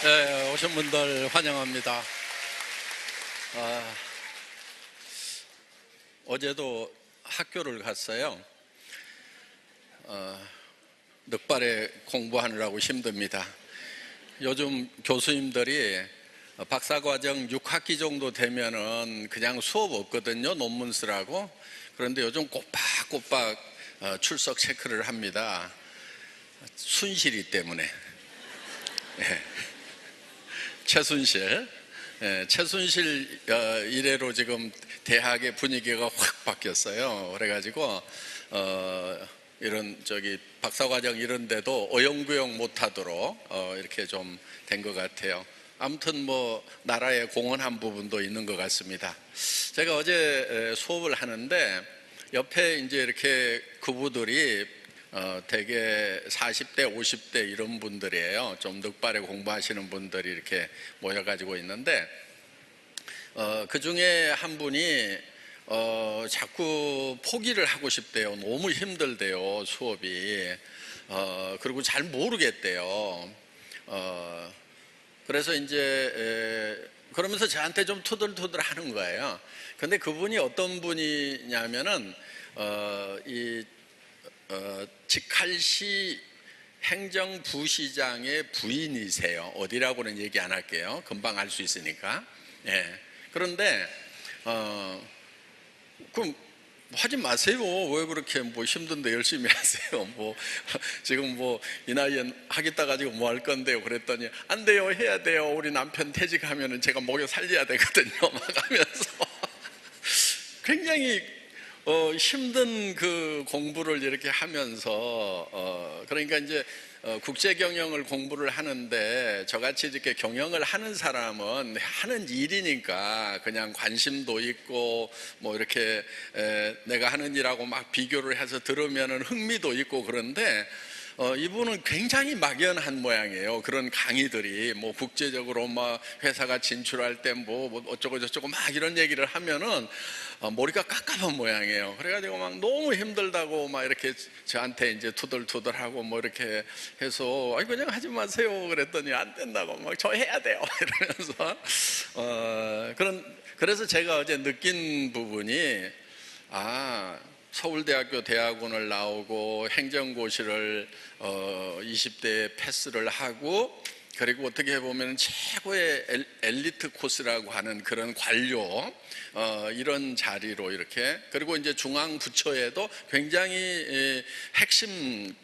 네, 오신 분들 환영합니다. 어제도 학교를 갔어요. 늑발에 공부하느라고 힘듭니다. 요즘 교수님들이 박사과정 6학기 정도 되면은 그냥 수업 없거든요. 논문 쓰라고. 그런데 요즘 꼬박꼬박 출석 체크를 합니다. 순실이 때문에. 네. 최순실 이래로 지금 대학의 분위기가 확 바뀌었어요. 그래가지고 이런 박사과정 이런 데도 어영부영 못하도록 이렇게 좀 된 것 같아요. 아무튼 뭐 나라에 공헌한 부분도 있는 것 같습니다. 제가 어제 수업을 하는데 옆에 이제 이렇게 그부들이 대개 40대, 50대 이런 분들이에요. 좀 늑발에 공부하시는 분들이 이렇게 모여가지고 있는데, 그 중에 한 분이 자꾸 포기를 하고 싶대요. 너무 힘들대요, 수업이. 그리고 잘 모르겠대요. 그래서 이제 그러면서 저한테 좀 투덜투덜 하는 거예요. 근데 그분이 어떤 분이냐면은 직할시 행정부시장의 부인이세요. 어디라고는 얘기 안 할게요. 금방 알 수 있으니까. 예. 그런데 그럼 하지 마세요. 왜 그렇게 뭐 힘든데 열심히 하세요. 뭐 지금 뭐 이 나이에 하겠다 가지고 뭐 할 건데요. 그랬더니 안 돼요. 해야 돼요. 우리 남편 퇴직하면은 제가 먹여 살려야 되거든요. 막 하면서 굉장히 힘든 그 공부를 이렇게 하면서 그러니까 이제 국제 경영을 공부를 하는데 저같이 이렇게 경영을 하는 사람은 하는 일이니까 그냥 관심도 있고 뭐 이렇게 내가 하는 일하고 막 비교를 해서 들으면은 흥미도 있고 그런데 이분은 굉장히 막연한 모양이에요. 그런 강의들이 뭐 국제적으로 막 회사가 진출할 때 뭐 어쩌고 저쩌고 막 이런 얘기를 하면은 머리가 깝깝한 모양이에요. 그래가지고 막 너무 힘들다고 막 이렇게 저한테 이제 투덜투덜하고 뭐 이렇게 해서 아니 그냥 하지 마세요. 그랬더니 안 된다고 막 저 해야 돼요. 이러면서 그래서 제가 어제 느낀 부분이 서울대학교 대학원을 나오고 행정고시를 20대에 패스를 하고 그리고 어떻게 보면 최고의 엘리트 코스라고 하는 그런 관료 이런 자리로 이렇게 그리고 이제 중앙부처에도 굉장히 핵심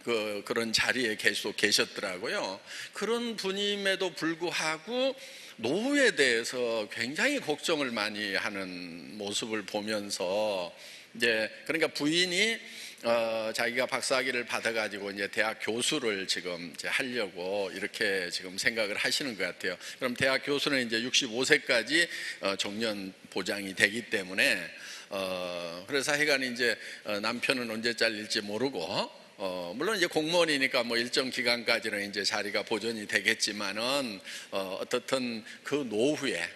그런 자리에 계속 계셨더라고요. 그런 분임에도 불구하고 노후에 대해서 굉장히 걱정을 많이 하는 모습을 보면서 이제 그러니까 부인이 자기가 박사학위를 받아가지고 이제 대학 교수를 지금 이제 하려고 이렇게 지금 생각을 하시는 것 같아요. 그럼 대학 교수는 이제 65세까지 정년 보장이 되기 때문에 그래서 하여간 이제 남편은 언제 잘릴지 모르고 물론 이제 공무원이니까 뭐 일정 기간까지는 이제 자리가 보존이 되겠지만은 어떻든 그 노후에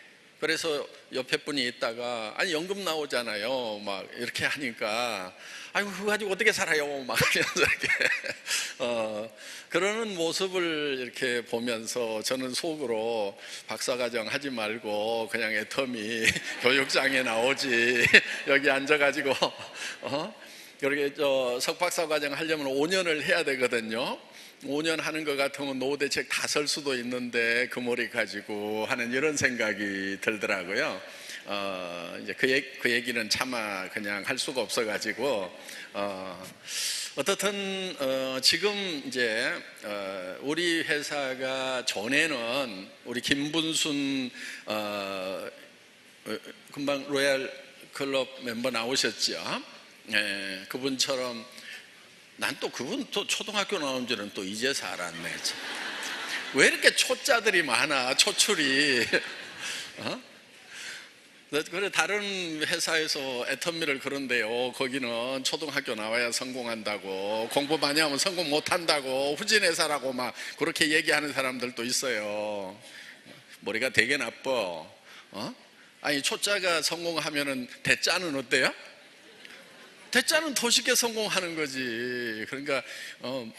그래서 옆에 분이 있다가 아니 연금 나오잖아요 막 이렇게 하니까 아이고 그거 가지고 어떻게 살아요 막 하면서 이렇게 그러는 모습을 이렇게 보면서 저는 속으로 박사과정 하지 말고 그냥 애터미 교육장에 나오지 여기 앉아가지고 이렇게 석박사 과정 하려면 5년을 해야 되거든요. 5년 하는 것 같으면 노후대책 다 설 수도 있는데 그 머리 가지고 하는 이런 생각이 들더라고요. 이제 그 얘기는 차마 그냥 할 수가 없어가지고 어떻든 지금 이제 우리 회사가 전에는 우리 김분순 금방 로얄 클럽 멤버 나오셨죠. 그분처럼 난 또 그분 또 초등학교 나온 지는 또 이제서 알았네. 왜 이렇게 초짜들이 많아 초출이 그래 다른 회사에서 애터미를 그런데요 거기는 초등학교 나와야 성공한다고 공부 많이 하면 성공 못한다고 후진 회사라고 막 그렇게 얘기하는 사람들도 있어요. 머리가 되게 나빠. 아니 초짜가 성공하면은 대짜는 어때요? 대짜는 더 쉽게 성공하는 거지. 그러니까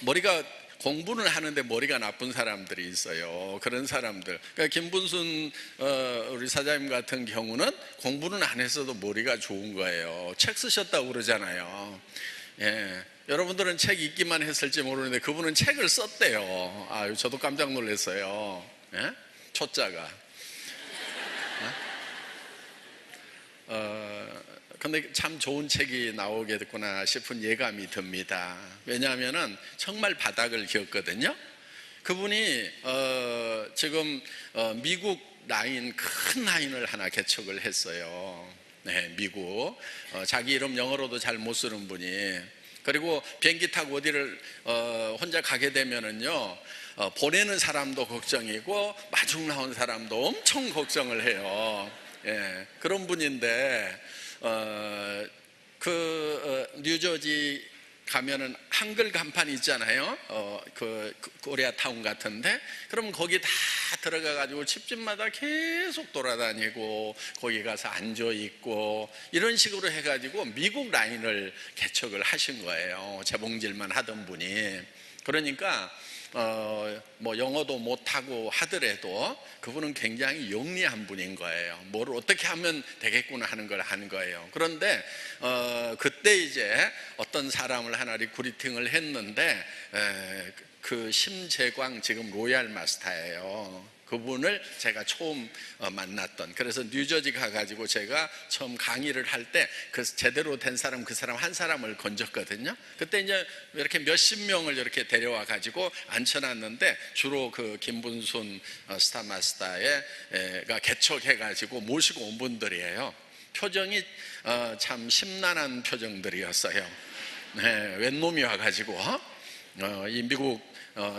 머리가 공부는 하는데 머리가 나쁜 사람들이 있어요. 그런 사람들. 그러니까 김분순 우리 사장님 같은 경우는 공부는 안 했어도 머리가 좋은 거예요. 책 쓰셨다고 그러잖아요. 예. 여러분들은 책 읽기만 했을지 모르는데 그분은 책을 썼대요. 아유, 저도 깜짝 놀랐어요. 예? 초짜가. 근데 참 좋은 책이 나오겠구나 싶은 예감이 듭니다. 왜냐하면은 정말 바닥을 기었거든요. 그분이 지금 미국 라인, 큰 라인을 하나 개척을 했어요. 네, 미국. 자기 이름 영어로도 잘 못 쓰는 분이. 그리고 비행기 타고 어디를 혼자 가게 되면은요, 보내는 사람도 걱정이고 마중 나온 사람도 엄청 걱정을 해요. 예, 그런 분인데 뉴저지 가면은 한글 간판이 있잖아요. 코리아타운 같은데, 그럼 거기 다 들어가 가지고 집집마다 계속 돌아다니고 거기 가서 앉아 있고 이런 식으로 해 가지고 미국 라인을 개척을 하신 거예요. 재봉질만 하던 분이. 그러니까 뭐 영어도 못하고 하더라도 그분은 굉장히 영리한 분인 거예요. 뭘 어떻게 하면 되겠구나 하는 걸 하는 거예요. 그런데 그때 이제 어떤 사람을 하나 리크루팅을 했는데 그 심재광 지금 로얄 마스터예요. 그분을 제가 처음 만났던, 그래서 뉴저지 가가지고 제가 처음 강의를 할 때 그 제대로 된 사람, 그 사람 한 사람을 건졌거든요. 그때 이제 이렇게 몇십 명을 이렇게 데려와 가지고 앉혀놨는데 주로 그 김분순 스타마스터가 개척해 가지고 모시고 온 분들이에요. 표정이 참 심란한 표정들이었어요. 네, 웬 놈이 와가지고 이 미국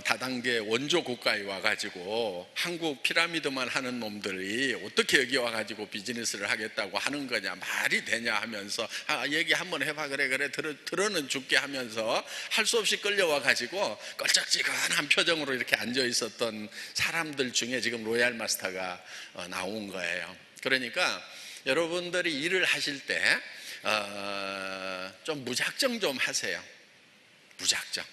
다단계 원조 국가에 와가지고 한국 피라미드만 하는 놈들이 어떻게 여기 와가지고 비즈니스를 하겠다고 하는 거냐, 말이 되냐 하면서 얘기 한번 해봐. 그래 들어는 죽게 하면서 할 수 없이 끌려와가지고 껄쩍지근한 표정으로 이렇게 앉아 있었던 사람들 중에 지금 로얄 마스터가 나온 거예요. 그러니까 여러분들이 일을 하실 때 좀 무작정 좀 하세요. 무작정.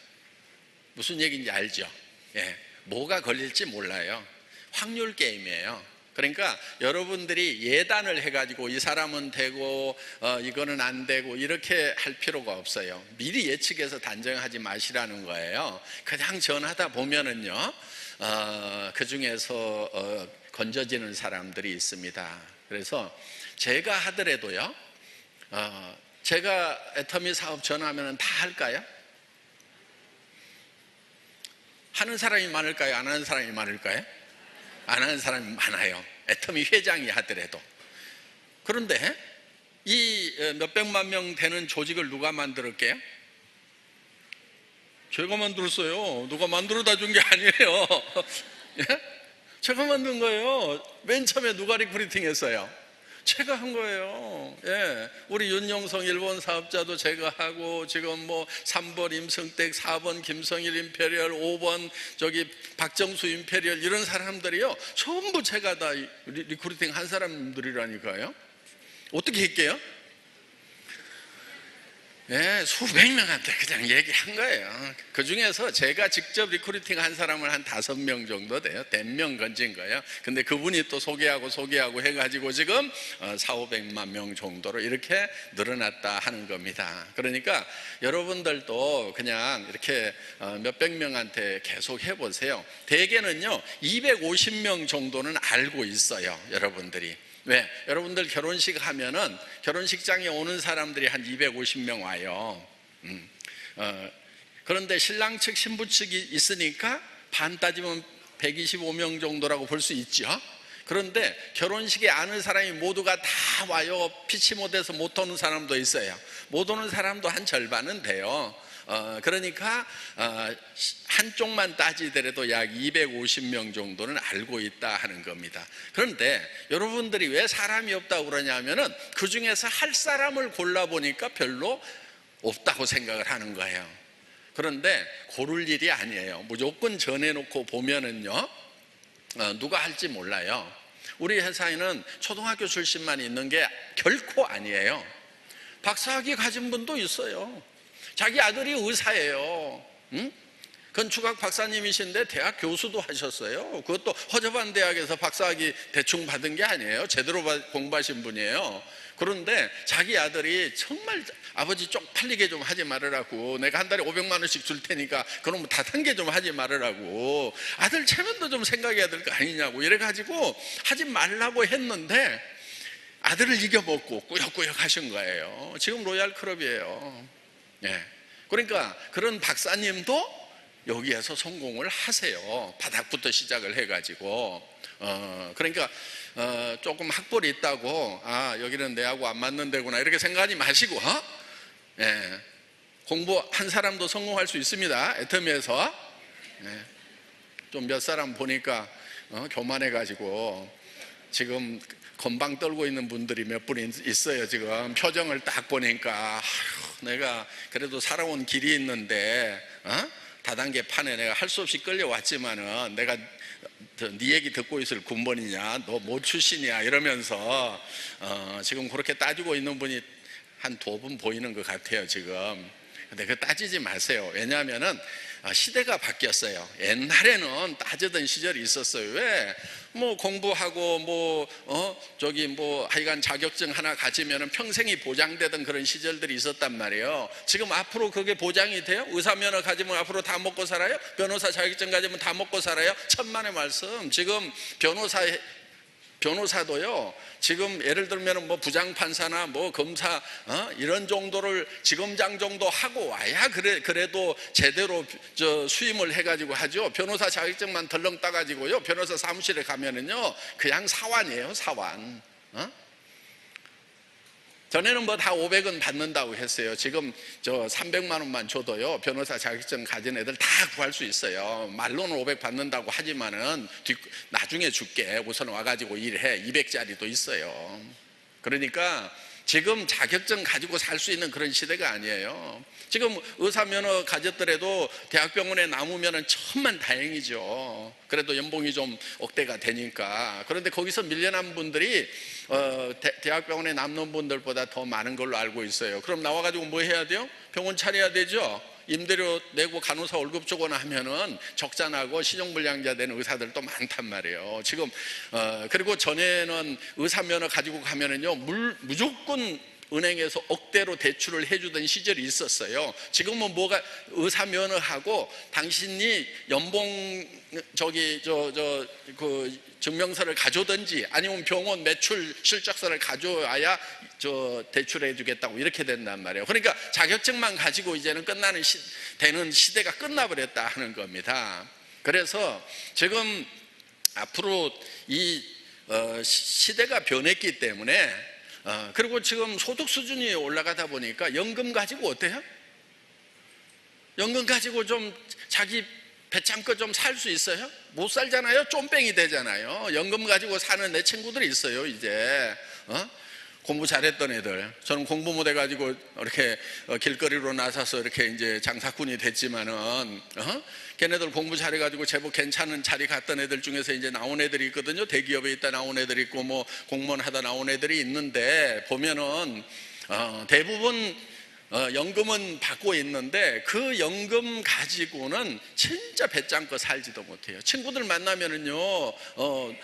무슨 얘기인지 알죠? 예, 뭐가 걸릴지 몰라요. 확률 게임이에요. 그러니까 여러분들이 예단을 해가지고 이 사람은 되고 이거는 안 되고 이렇게 할 필요가 없어요. 미리 예측해서 단정하지 마시라는 거예요. 그냥 전하다 보면은요, 그 중에서 건져지는 사람들이 있습니다. 그래서 제가 하더라도요, 제가 애터미 사업 전하면 다 할까요? 하는 사람이 많을까요? 안 하는 사람이 많을까요? 안 하는 사람이 많아요. 애터미 회장이 하더라도. 그런데 이 몇백만 명 되는 조직을 누가 만들었게요? 제가 만들었어요. 누가 만들어다 준 게 아니에요. 예? 제가 만든 거예요. 맨 처음에 누가 리크루팅 했어요? 제가 한 거예요. 예. 우리 윤영성 일본 사업자도 제가 하고, 지금 뭐 3번 임성택, 4번 김성일 임페리얼, 5번 저기 박정수 임페리얼, 이런 사람들이요, 전부 제가 다 리크루팅 한 사람들이라니까요. 어떻게 할게요? 예, 수백 명한테 그냥 얘기한 거예요. 그 중에서 제가 직접 리크루팅 한 사람은 한 5명 정도 돼요. 100명 건진 거예요. 근데 그분이 또 소개하고 해가지고 지금 400~500만 명 정도로 이렇게 늘어났다 하는 겁니다. 그러니까 여러분들도 그냥 이렇게 몇백 명한테 계속 해보세요. 대개는요 250명 정도는 알고 있어요, 여러분들이. 왜? 여러분들 결혼식 하면은 결혼식장에 오는 사람들이 한 250명 와요. 그런데 신랑 측 신부 측이 있으니까 반 따지면 125명 정도라고 볼 수 있죠. 그런데 결혼식에 아는 사람이 모두가 다 와요. 피치 못해서 못 오는 사람도 있어요. 못 오는 사람도 한 절반은 돼요. 그러니까 한쪽만 따지더라도 약 250명 정도는 알고 있다 하는 겁니다. 그런데 여러분들이 왜 사람이 없다고 그러냐면은 그 중에서 할 사람을 골라보니까 별로 없다고 생각을 하는 거예요. 그런데 고를 일이 아니에요. 무조건 전해놓고 보면은요, 누가 할지 몰라요. 우리 회사에는 초등학교 출신만 있는 게 결코 아니에요. 박사학위 가진 분도 있어요. 자기 아들이 의사예요. 응? 건축학 박사님이신데 대학 교수도 하셨어요. 그것도 허접한 대학에서 박사학위 대충 받은 게 아니에요. 제대로 공부하신 분이에요. 그런데 자기 아들이 정말 아버지 쪽팔리게 좀 하지 말으라고, 내가 한 달에 500만 원씩 줄 테니까 그럼 다단계 좀 하지 말으라고, 아들 체면도 좀 생각해야 될 거 아니냐고 이래가지고 하지 말라고 했는데 아들을 이겨먹고 꾸역꾸역 하신 거예요. 지금 로얄 클럽이에요. 예. 그러니까 그런 박사님도 여기에서 성공을 하세요. 바닥부터 시작을 해가지고. 그러니까 조금 학벌이 있다고 여기는 내하고 안 맞는 데구나 이렇게 생각하지 마시고, 예. 공부한 사람도 성공할 수 있습니다. 애터미에서. 예. 좀 몇 사람 보니까 교만해가지고 지금 건방 떨고 있는 분들이 몇 분 있어요. 지금 표정을 딱 보니까 내가 그래도 살아온 길이 있는데 다단계 판에 내가 할 수 없이 끌려왔지만은 내가 네 얘기 듣고 있을 군번이냐, 너 뭐 출신이야 이러면서 지금 그렇게 따지고 있는 분이 한 두 분 보이는 것 같아요 지금. 근데 그 따지지 마세요. 왜냐하면은 시대가 바뀌었어요. 옛날에는 따지던 시절이 있었어요. 왜? 뭐 공부하고 하여간 자격증 하나 가지면은 평생이 보장되던 그런 시절들이 있었단 말이에요. 지금 앞으로 그게 보장이 돼요? 의사 면허 가지면 앞으로 다 먹고 살아요? 변호사 자격증 가지면 다 먹고 살아요? 천만의 말씀. 지금 변호사도요, 지금 예를 들면 뭐 부장판사나 뭐 검사 이런 정도를 지검장 정도 하고 와야 그래도 제대로 수임을 해가지고 하죠. 변호사 자격증만 덜렁 따가지고요, 변호사 사무실에 가면은요 그냥 사완이에요, 사완. 전에는 뭐 다 500원 받는다고 했어요. 지금 300만 원만 줘도요 변호사 자격증 가진 애들 다 구할 수 있어요. 말로는 500 받는다고 하지만은 나중에 줄게, 우선 와가지고 일해, 200짜리도 있어요. 그러니까 지금 자격증 가지고 살 수 있는 그런 시대가 아니에요. 지금 의사 면허 가졌더라도 대학병원에 남으면 천만 다행이죠. 그래도 연봉이 좀 억대가 되니까. 그런데 거기서 밀려난 분들이 대학병원에 남는 분들보다 더 많은 걸로 알고 있어요. 그럼 나와가지고 뭐 해야 돼요? 병원 차려야 되죠. 임대료 내고 간호사 월급 주거나 하면은 적자나고 신용불량자 되는 의사들도 많단 말이에요. 지금 그리고 전에는 의사 면허 가지고 가면은요 무조건 은행에서 억대로 대출을 해주던 시절이 있었어요. 지금은 뭐가 의사 면허하고 당신이 연봉 그 증명서를 가져오든지 아니면 병원 매출 실적서를 가져와야 대출해 주겠다고 이렇게 된단 말이에요. 그러니까 자격증만 가지고 이제는 되는 시대가 끝나버렸다 하는 겁니다. 그래서 지금 앞으로 이 시대가 변했기 때문에 그리고 지금 소득 수준이 올라가다 보니까 연금 가지고 어때요? 연금 가지고 좀 자기 배참껏 좀 살 수 있어요? 못 살잖아요. 쫌뺑이 되잖아요. 연금 가지고 사는 내 친구들이 있어요. 이제 공부 잘했던 애들. 저는 공부 못 해가지고 이렇게 길거리로 나서서 이렇게 이제 장사꾼이 됐지만은 걔네들 공부 잘해가지고 제법 괜찮은 자리 갔던 애들 중에서 이제 나온 애들이 있거든요. 대기업에 있다 나온 애들이 있고 뭐 공무원 하다 나온 애들이 있는데 보면은 대부분 연금은 받고 있는데 그 연금 가지고는 진짜 배짱껏 살지도 못해요. 친구들 만나면은요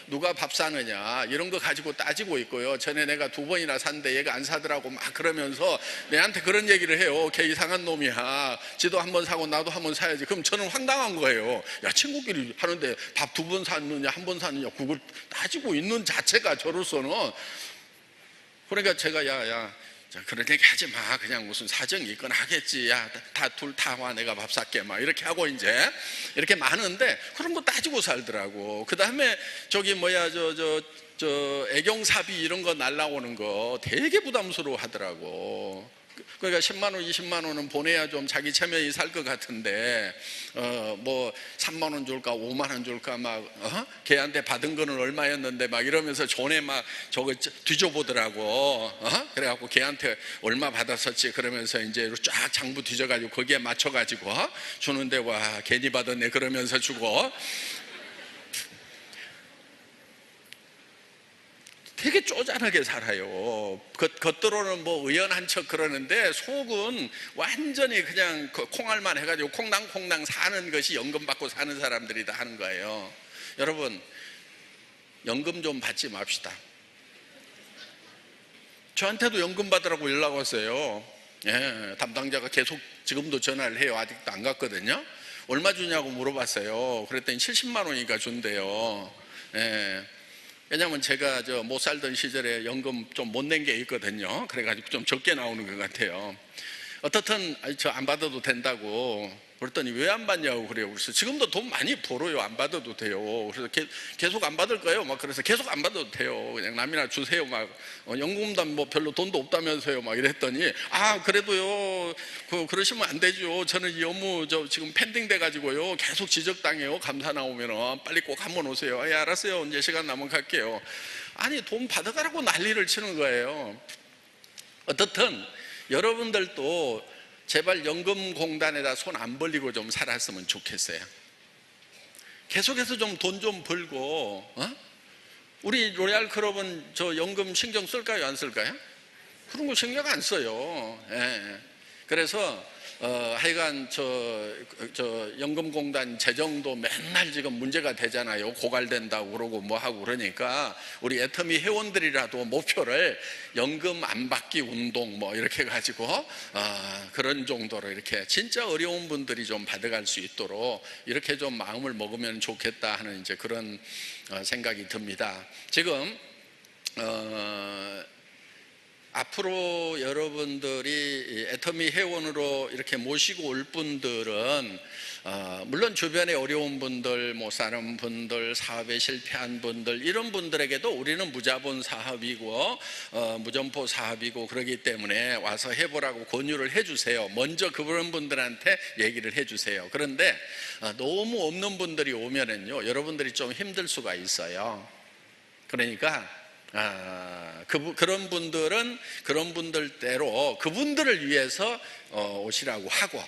누가 밥 사느냐 이런 거 가지고 따지고 있고요. 전에 내가 2번이나 샀는데 얘가 안 사더라고 막 그러면서 내한테 그런 얘기를 해요. 걔 이상한 놈이야. 지도 한 번 사고 나도 한 번 사야지. 그럼 저는 황당한 거예요. 야, 친구끼리 하는데 밥 2번 샀느냐 1번 샀느냐 그걸 따지고 있는 자체가 저로서는. 그러니까 제가 야 그런 얘기 하지 마. 그냥 무슨 사정이 있거나 하겠지. 야, 둘 다 와. 내가 밥 살게. 막 이렇게 하고 이제 이렇게 많은데 그런 거 따지고 살더라고. 그 다음에 애경사비 이런 거 날라오는 거 되게 부담스러워 하더라고. 그러니까 10만 원, 20만 원은 보내야 좀 자기 체면이 살 것 같은데 뭐 3만 원 줄까 5만 원 줄까 막 걔한테 받은 거는 얼마였는데 막 이러면서 전에 막 저거 뒤져보더라고. 그래갖고 걔한테 얼마 받았었지 그러면서 이제 쫙 장부 뒤져가지고 거기에 맞춰가지고 주는데 와 괜히 받았네 그러면서 주고 되게 쪼잔하게 살아요. 겉으로는 뭐 의연한 척 그러는데 속은 완전히 그냥 콩알만 해가지고 콩당콩당 사는 것이 연금 받고 사는 사람들이 다 하는 거예요. 여러분, 연금 좀 받지 맙시다. 저한테도 연금 받으라고 연락 왔어요. 예, 담당자가 계속 지금도 전화를 해요. 아직도 안 갔거든요. 얼마 주냐고 물어봤어요. 그랬더니 70만 원이니까 준대요. 예. 왜냐면 제가 못 살던 시절에 연금 좀 못 낸 게 있거든요. 그래가지고 좀 적게 나오는 것 같아요. 어떻든 저 안 받아도 된다고 그랬더니 왜 안 받냐고 그래요. 그래서 지금도 돈 많이 벌어요. 안 받아도 돼요. 그래서 계속 안 받을 거예요. 막 그래서 계속 안 받아도 돼요. 그냥 남이나 주세요. 막 연금도 뭐 별로 돈도 없다면서요. 막 이랬더니 그래도요. 그러시면 안 되죠. 저는 이 업무 지금 펜딩 돼가지고요. 계속 지적당해요. 감사 나오면은 빨리 꼭 한번 오세요. 예, 알았어요. 이제 시간 나면 갈게요. 아니 돈 받아가라고 난리를 치는 거예요. 어떻든 여러분들도 제발 연금공단에다 손 안 벌리고 좀 살았으면 좋겠어요. 계속해서 좀 돈 좀 벌고, 우리 로얄 클럽은 저 연금 신경 쓸까요, 안 쓸까요? 그런 거 신경 안 써요. 예. 그래서 하여간 저 연금공단 재정도 맨날 지금 문제가 되잖아요. 고갈된다고 그러고 뭐 하고 그러니까 우리 애터미 회원들이라도 목표를 연금 안 받기 운동 뭐 이렇게 해가지고 그런 정도로 이렇게 진짜 어려운 분들이 좀 받아갈 수 있도록 이렇게 좀 마음을 먹으면 좋겠다 하는 이제 그런 생각이 듭니다. 지금 앞으로 여러분들이 애터미 회원으로 이렇게 모시고 올 분들은 물론 주변에 어려운 분들, 못 사는 분들, 사업에 실패한 분들 이런 분들에게도 우리는 무자본 사업이고 무점포 사업이고 그러기 때문에 와서 해보라고 권유를 해주세요. 먼저 그런 분들한테 얘기를 해주세요. 그런데 너무 없는 분들이 오면은요 여러분들이 좀 힘들 수가 있어요. 그러니까 그런 분들은 그런 분들대로 그분들을 위해서 오시라고 하고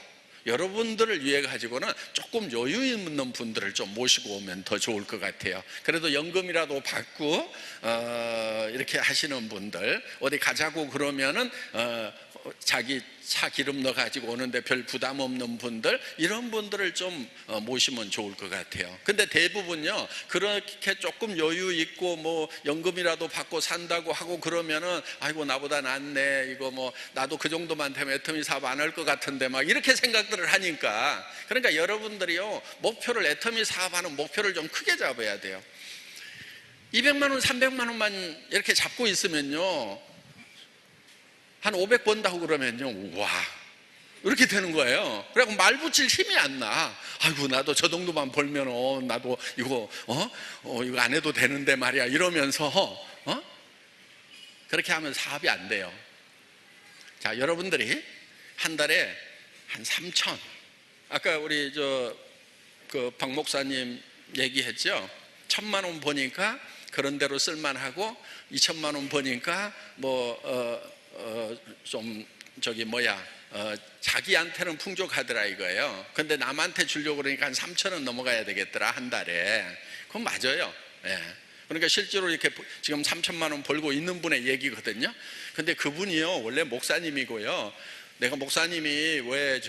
여러분들을 위해 가지고는 조금 여유 있는 분들을 좀 모시고 오면 더 좋을 것 같아요. 그래도 연금이라도 받고 이렇게 하시는 분들 어디 가자고 그러면은 자기 차 기름 넣어 가지고 오는데 별 부담 없는 분들 이런 분들을 좀 모시면 좋을 것 같아요. 근데 대부분요 그렇게 조금 여유 있고 뭐 연금이라도 받고 산다고 하고 그러면은 아이고 나보다 낫네 이거 뭐 나도 그 정도만 되면 애터미 사업 안 할 것 같은데 막 이렇게 생각들을 하니까 그러니까 여러분들이요 목표를 애터미 사업하는 목표를 좀 크게 잡아야 돼요. 200만 원 300만 원만 이렇게 잡고 있으면요 한 500 번다고 그러면요 와 이렇게 되는 거예요. 그래갖고 말 붙일 힘이 안 나. 아이고 나도 저 정도만 벌면 나도 이거 이거 안 해도 되는데 말이야 이러면서 그렇게 하면 사업이 안 돼요. 자 여러분들이 한 달에 한 3천 아까 우리 그 박 목사님 얘기했죠. 1,000만 원 버니까 그런 대로 쓸만하고 2천만 원 버니까 좀 자기한테는 풍족하더라 이거예요. 근데 남한테 주려고 그러니까 한 3,000원 넘어가야 되겠더라 한 달에. 그건 맞아요. 예. 그러니까 실제로 이렇게 지금 3천만 원 벌고 있는 분의 얘기거든요. 근데 그분이요 원래 목사님이고요. 내가 목사님이 왜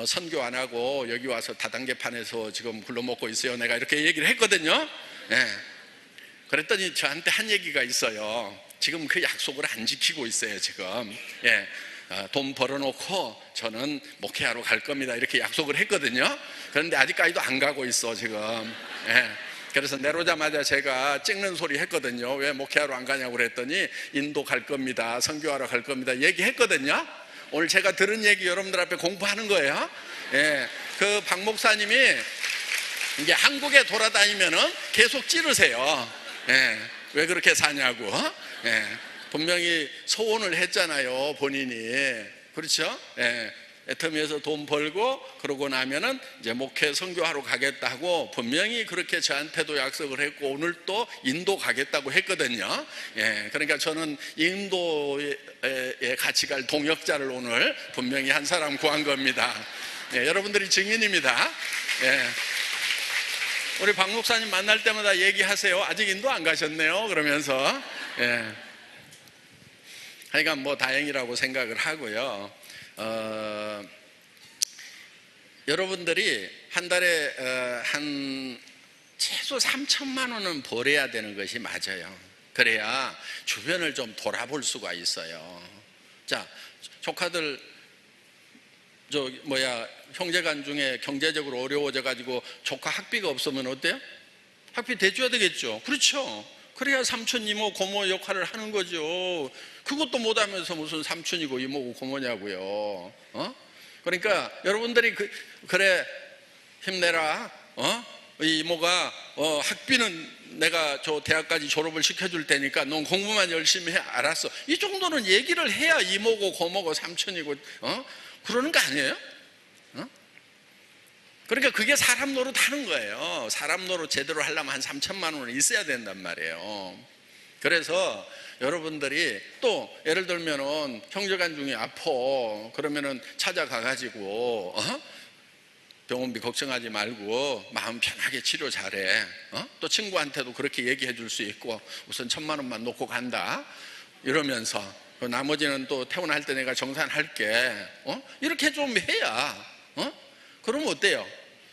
선교 안 하고 여기 와서 다단계판에서 지금 굴러먹고 있어요 내가 이렇게 얘기를 했거든요. 예. 그랬더니 저한테 한 얘기가 있어요. 지금 그 약속을 안 지키고 있어요 지금. 예. 돈 벌어놓고 저는 목회하러 갈 겁니다 이렇게 약속을 했거든요. 그런데 아직까지도 안 가고 있어 지금. 예. 그래서 내려오자마자 제가 찍는 소리 했거든요. 왜 목회하러 안 가냐고 그랬더니 인도 갈 겁니다 선교하러 갈 겁니다 얘기했거든요. 오늘 제가 들은 얘기 여러분들 앞에 공부하는 거예요. 예. 그 박 목사님이 이게 한국에 돌아다니면은 계속 찌르세요. 예. 왜 그렇게 사냐고. 예. 분명히 소원을 했잖아요 본인이. 그렇죠? 예. 애터미에서 돈 벌고 그러고 나면은 이제 목회 선교하러 가겠다고 분명히 그렇게 저한테도 약속을 했고 오늘 또 인도 가겠다고 했거든요. 예. 그러니까 저는 인도에 같이 갈 동역자를 오늘 분명히 한 사람 구한 겁니다. 예. 여러분들이 증인입니다. 예. 우리 박 목사님 만날 때마다 얘기하세요. 아직 인도 안 가셨네요. 그러면서. 예. 하여간 뭐 다행이라고 생각을 하고요. 여러분들이 한 달에 한 최소 3천만 원은 벌어야 되는 것이 맞아요. 그래야 주변을 좀 돌아볼 수가 있어요. 자, 조카들 형제간 중에 경제적으로 어려워져 가지고 조카 학비가 없으면 어때요? 학비 대줘야 되겠죠. 그렇죠. 그래야 삼촌, 이모, 고모 역할을 하는 거죠. 그것도 못하면서 무슨 삼촌이고 이모고 고모냐고요. 그러니까 여러분들이 그래 힘내라. 이 이모가 학비는 내가 저 대학까지 졸업을 시켜줄 테니까 넌 공부만 열심히 해. 알았어. 이 정도는 얘기를 해야 이모고 고모고 삼촌이고 그러는 거 아니에요? 그러니까 그게 사람 노릇 하는 거예요. 사람 노릇 제대로 하려면 한 3천만 원은 있어야 된단 말이에요. 그래서 여러분들이 또 예를 들면은 형제간 중에 아파 그러면은 찾아가 가지고 병원비 걱정하지 말고 마음 편하게 치료 잘해. 또 친구한테도 그렇게 얘기해 줄 수 있고 우선 1,000만 원만 놓고 간다 이러면서 나머지는 또 퇴원할 때 내가 정산할게. 이렇게 좀 해야 그러면 어때요?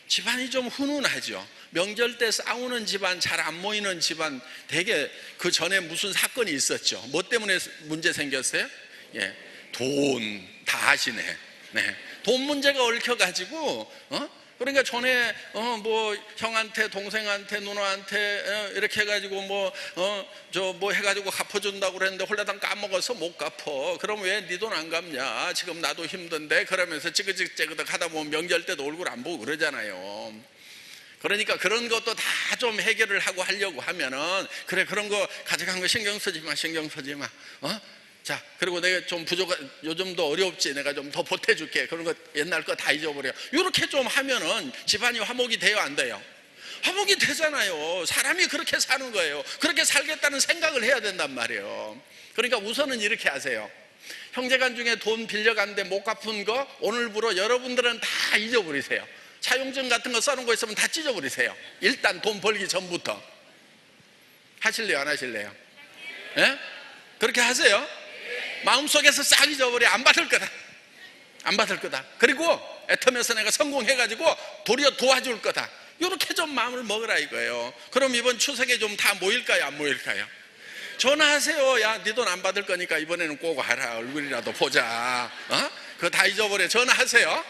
집안이 좀 훈훈하죠. 명절 때 싸우는 집안, 잘 안 모이는 집안, 되게 그 전에 무슨 사건이 있었죠. 뭐 때문에 문제 생겼어요? 예, 돈 다 하시네. 네, 돈 문제가 얽혀가지고 그러니까 전에 뭐 형한테 동생한테 누나한테 이렇게 해가지고 뭐 해가지고 갚아준다고 그랬는데 홀라당 까먹어서 못 갚어. 그럼 왜 네 돈 안 갚냐? 지금 나도 힘든데. 그러면서 찌그찌그찌그덕 하다 보면 명절 때도 얼굴 안 보고 그러잖아요. 그러니까 그런 것도 다 좀 해결을 하고 하려고 하면은 그래 그런 거 가져간 거 신경 쓰지 마. 자, 그리고 내가 좀 요즘도 어렵지. 내가 좀 더 보태줄게. 그런 거 옛날 거 다 잊어버려. 이렇게 좀 하면은 집안이 화목이 돼요, 안 돼요? 화목이 되잖아요. 사람이 그렇게 사는 거예요. 그렇게 살겠다는 생각을 해야 된단 말이에요. 그러니까 우선은 이렇게 하세요. 형제간 중에 돈 빌려갔는데 못 갚은 거 오늘부로 여러분들은 다 잊어버리세요. 차용증 같은 거 써놓은 거 있으면 다 찢어버리세요. 일단 돈 벌기 전부터. 하실래요, 안 하실래요? 예? 그렇게 하세요. 마음속에서 싹 잊어버려. 안 받을 거다. 안 받을 거다. 그리고 애터면서 내가 성공해가지고 도리어 도와줄 거다. 이렇게 좀 마음을 먹으라 이거예요. 그럼 이번 추석에 좀 다 모일까요, 안 모일까요? 전화하세요. 야, 네 돈 안 받을 거니까 이번에는 꼭 와라. 얼굴이라도 보자. 그거 다 잊어버려. 전화하세요.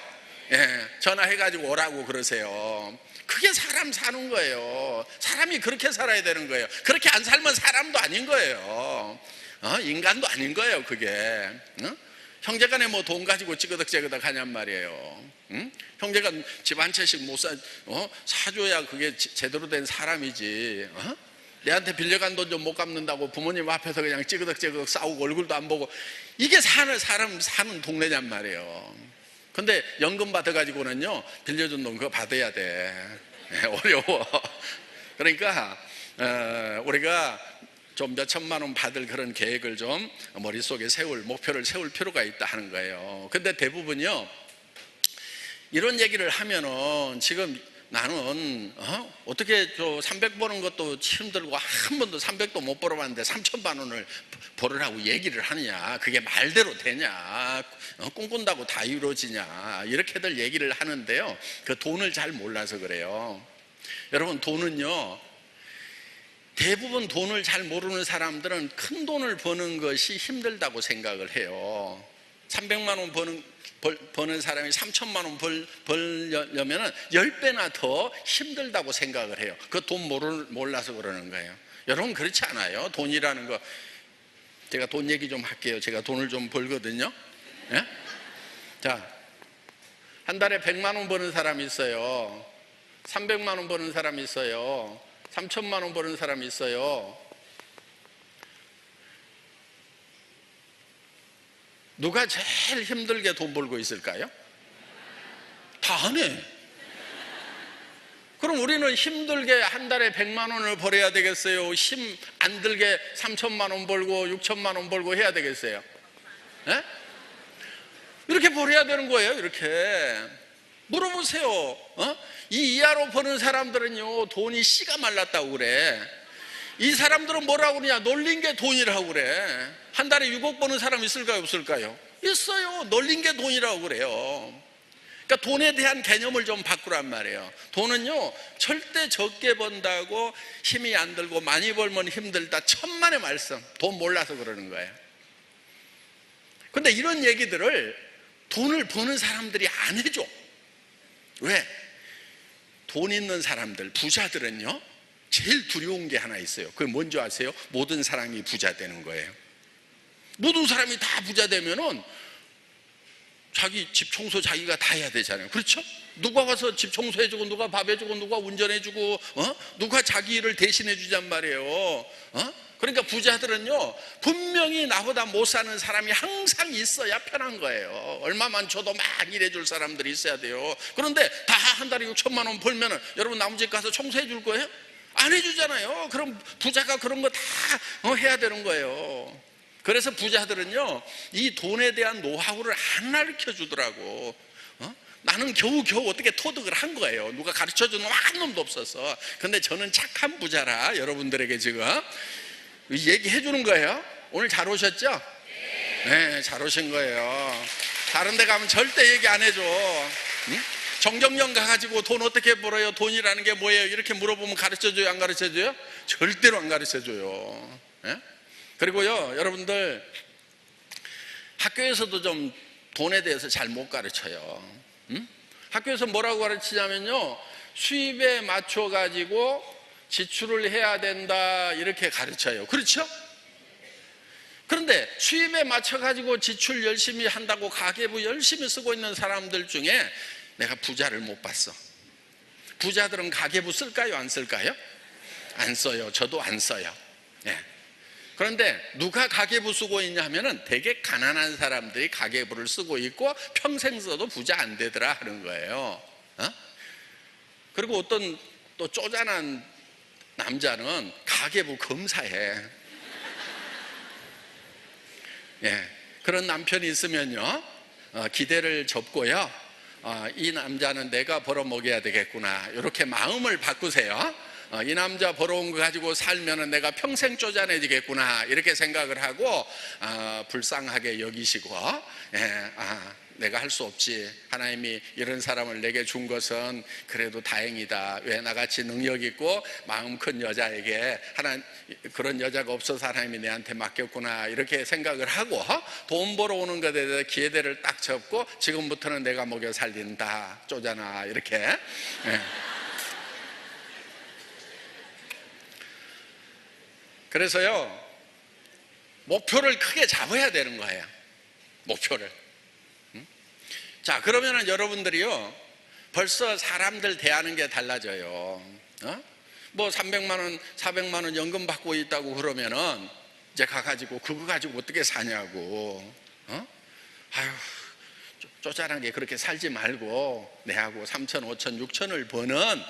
예, 전화해가지고 오라고 그러세요. 그게 사람 사는 거예요. 사람이 그렇게 살아야 되는 거예요. 그렇게 안 살면 사람도 아닌 거예요. 인간도 아닌 거예요, 그게. 형제간에 뭐 돈 가지고 찌그덕찌그덕 하냔 말이에요. 형제가 집 한 채씩 못 사줘야 그게 제대로 된 사람이지. 내한테 빌려간 돈 좀 못 갚는다고 부모님 앞에서 그냥 찌그덕찌그덕 싸우고 얼굴도 안 보고, 이게 사람 사는 동네냔 말이에요. 근데 연금 받아가지고는요, 빌려준 돈 그거 받아야 돼. 어려워. 그러니까 우리가 좀 몇 천만 원 받을 그런 계획을 좀 머릿속에 목표를 세울 필요가 있다 하는 거예요. 근데 대부분요, 이런 얘기를 하면은 지금 나는 어떻게 300 버는 것도 힘들고 한 번도 300도 못 벌어봤는데 3천만 원을 벌으라고 얘기를 하느냐, 그게 말대로 되냐, 꿈꾼다고 다 이루어지냐, 이렇게들 얘기를 하는데요, 그 돈을 잘 몰라서 그래요. 여러분, 돈은요, 대부분 돈을 잘 모르는 사람들은 큰 돈을 버는 것이 힘들다고 생각을 해요. 300만 원 버는 사람이 3천만 원 벌려면 10배나 더 힘들다고 생각을 해요. 그 돈 몰라서 그러는 거예요. 여러분, 그렇지 않아요? 돈이라는 거, 제가 돈 얘기 좀 할게요. 제가 돈을 좀 벌거든요. 예? 자, 한 달에 100만 원 버는 사람이 있어요. 300만 원 버는 사람이 있어요. 3천만 원 버는 사람이 있어요. 누가 제일 힘들게 돈 벌고 있을까요? 다 안 해. 그럼 우리는 힘들게 한 달에 100만 원을 벌어야 되겠어요? 힘 안 들게 3천만 원 벌고 6천만 원 벌고 해야 되겠어요? 네? 이렇게 벌어야 되는 거예요. 이렇게 물어보세요. 이 이하로 버는 사람들은요, 돈이 씨가 말랐다고 그래. 이 사람들은 뭐라고 그러냐? 놀린 게 돈이라고 그래. 한 달에 6억 버는 사람 있을까요, 없을까요? 있어요. 놀린 게 돈이라고 그래요. 그러니까 돈에 대한 개념을 좀 바꾸란 말이에요. 돈은요, 절대 적게 번다고 힘이 안 들고 많이 벌면 힘들다. 천만의 말씀. 돈 몰라서 그러는 거예요. 근데 이런 얘기들을 돈을 버는 사람들이 안 해줘. 왜? 돈 있는 사람들, 부자들은요, 제일 두려운 게 하나 있어요. 그게 뭔지 아세요? 모든 사람이 부자 되는 거예요. 모든 사람이 다 부자 되면은 자기 집 청소 자기가 다 해야 되잖아요. 그렇죠? 누가 가서 집 청소해주고, 누가 밥 해주고, 누가 운전해주고, 누가 자기 일을 대신해 주잔 말이에요. 그러니까 부자들은요, 분명히 나보다 못 사는 사람이 항상 있어야 편한 거예요. 얼마만 줘도 막 일해줄 사람들이 있어야 돼요. 그런데 다 한 달에 6천만 원 벌면은 여러분 나무 집 가서 청소해 줄 거예요? 안 해주잖아요. 그럼 부자가 그런 거 다 해야 되는 거예요. 그래서 부자들은요, 이 돈에 대한 노하우를 안 가르쳐 주더라고. 나는 겨우겨우 어떻게 토득을 한 거예요. 누가 가르쳐 주는 한 놈도 없어서. 근데 저는 착한 부자라 여러분들에게 지금 얘기해 주는 거예요. 오늘 잘 오셨죠? 네, 잘 오신 거예요. 다른 데 가면 절대 얘기 안 해줘. 응? 정경련 가가지고 돈 어떻게 벌어요? 돈이라는 게 뭐예요? 이렇게 물어보면 가르쳐줘요? 안 가르쳐줘요? 절대로 안 가르쳐줘요. 예? 그리고요, 여러분들 학교에서도 좀 돈에 대해서 잘 못 가르쳐요. 응? 학교에서 뭐라고 가르치냐면요, 수입에 맞춰가지고 지출을 해야 된다 이렇게 가르쳐요. 그렇죠? 그런데 수입에 맞춰가지고 지출 열심히 한다고 가계부 열심히 쓰고 있는 사람들 중에 내가 부자를 못 봤어. 부자들은 가계부 쓸까요? 안 쓸까요? 안 써요. 저도 안 써요. 네. 그런데 누가 가계부 쓰고 있냐 하면은 되게 가난한 사람들이 가계부를 쓰고 있고 평생 써도 부자 안 되더라 하는 거예요. 그리고 어떤 또 쪼잔한 남자는 가계부 검사해. 예. 그런 남편이 있으면요, 기대를 접고요, 이 남자는 내가 벌어먹여야 되겠구나, 이렇게 마음을 바꾸세요. 이 남자 벌어온 거 가지고 살면은 내가 평생 쪼잔해지겠구나 이렇게 생각을 하고 불쌍하게 여기시고, 내가 할 수 없지, 하나님이 이런 사람을 내게 준 것은 그래도 다행이다. 왜 나같이 능력 있고 마음 큰 여자에게 그런 여자가 없어서 하나님이 내한테 맡겼구나 이렇게 생각을 하고 돈 벌어오는 것에 대해서 기회대를 딱 접고 지금부터는 내가 먹여 살린다, 쪼잖아 이렇게. 그래서요, 목표를 크게 잡아야 되는 거예요. 목표를. 자, 그러면은 여러분들이요, 벌써 사람들 대하는 게 달라져요. 뭐 300만 원, 400만 원 연금 받고 있다고 그러면은 이제 가가지고 그거 가지고 어떻게 사냐고. 아유, 쪼잔하게 그렇게 살지 말고 내하고 3천, 5천, 6천을 버는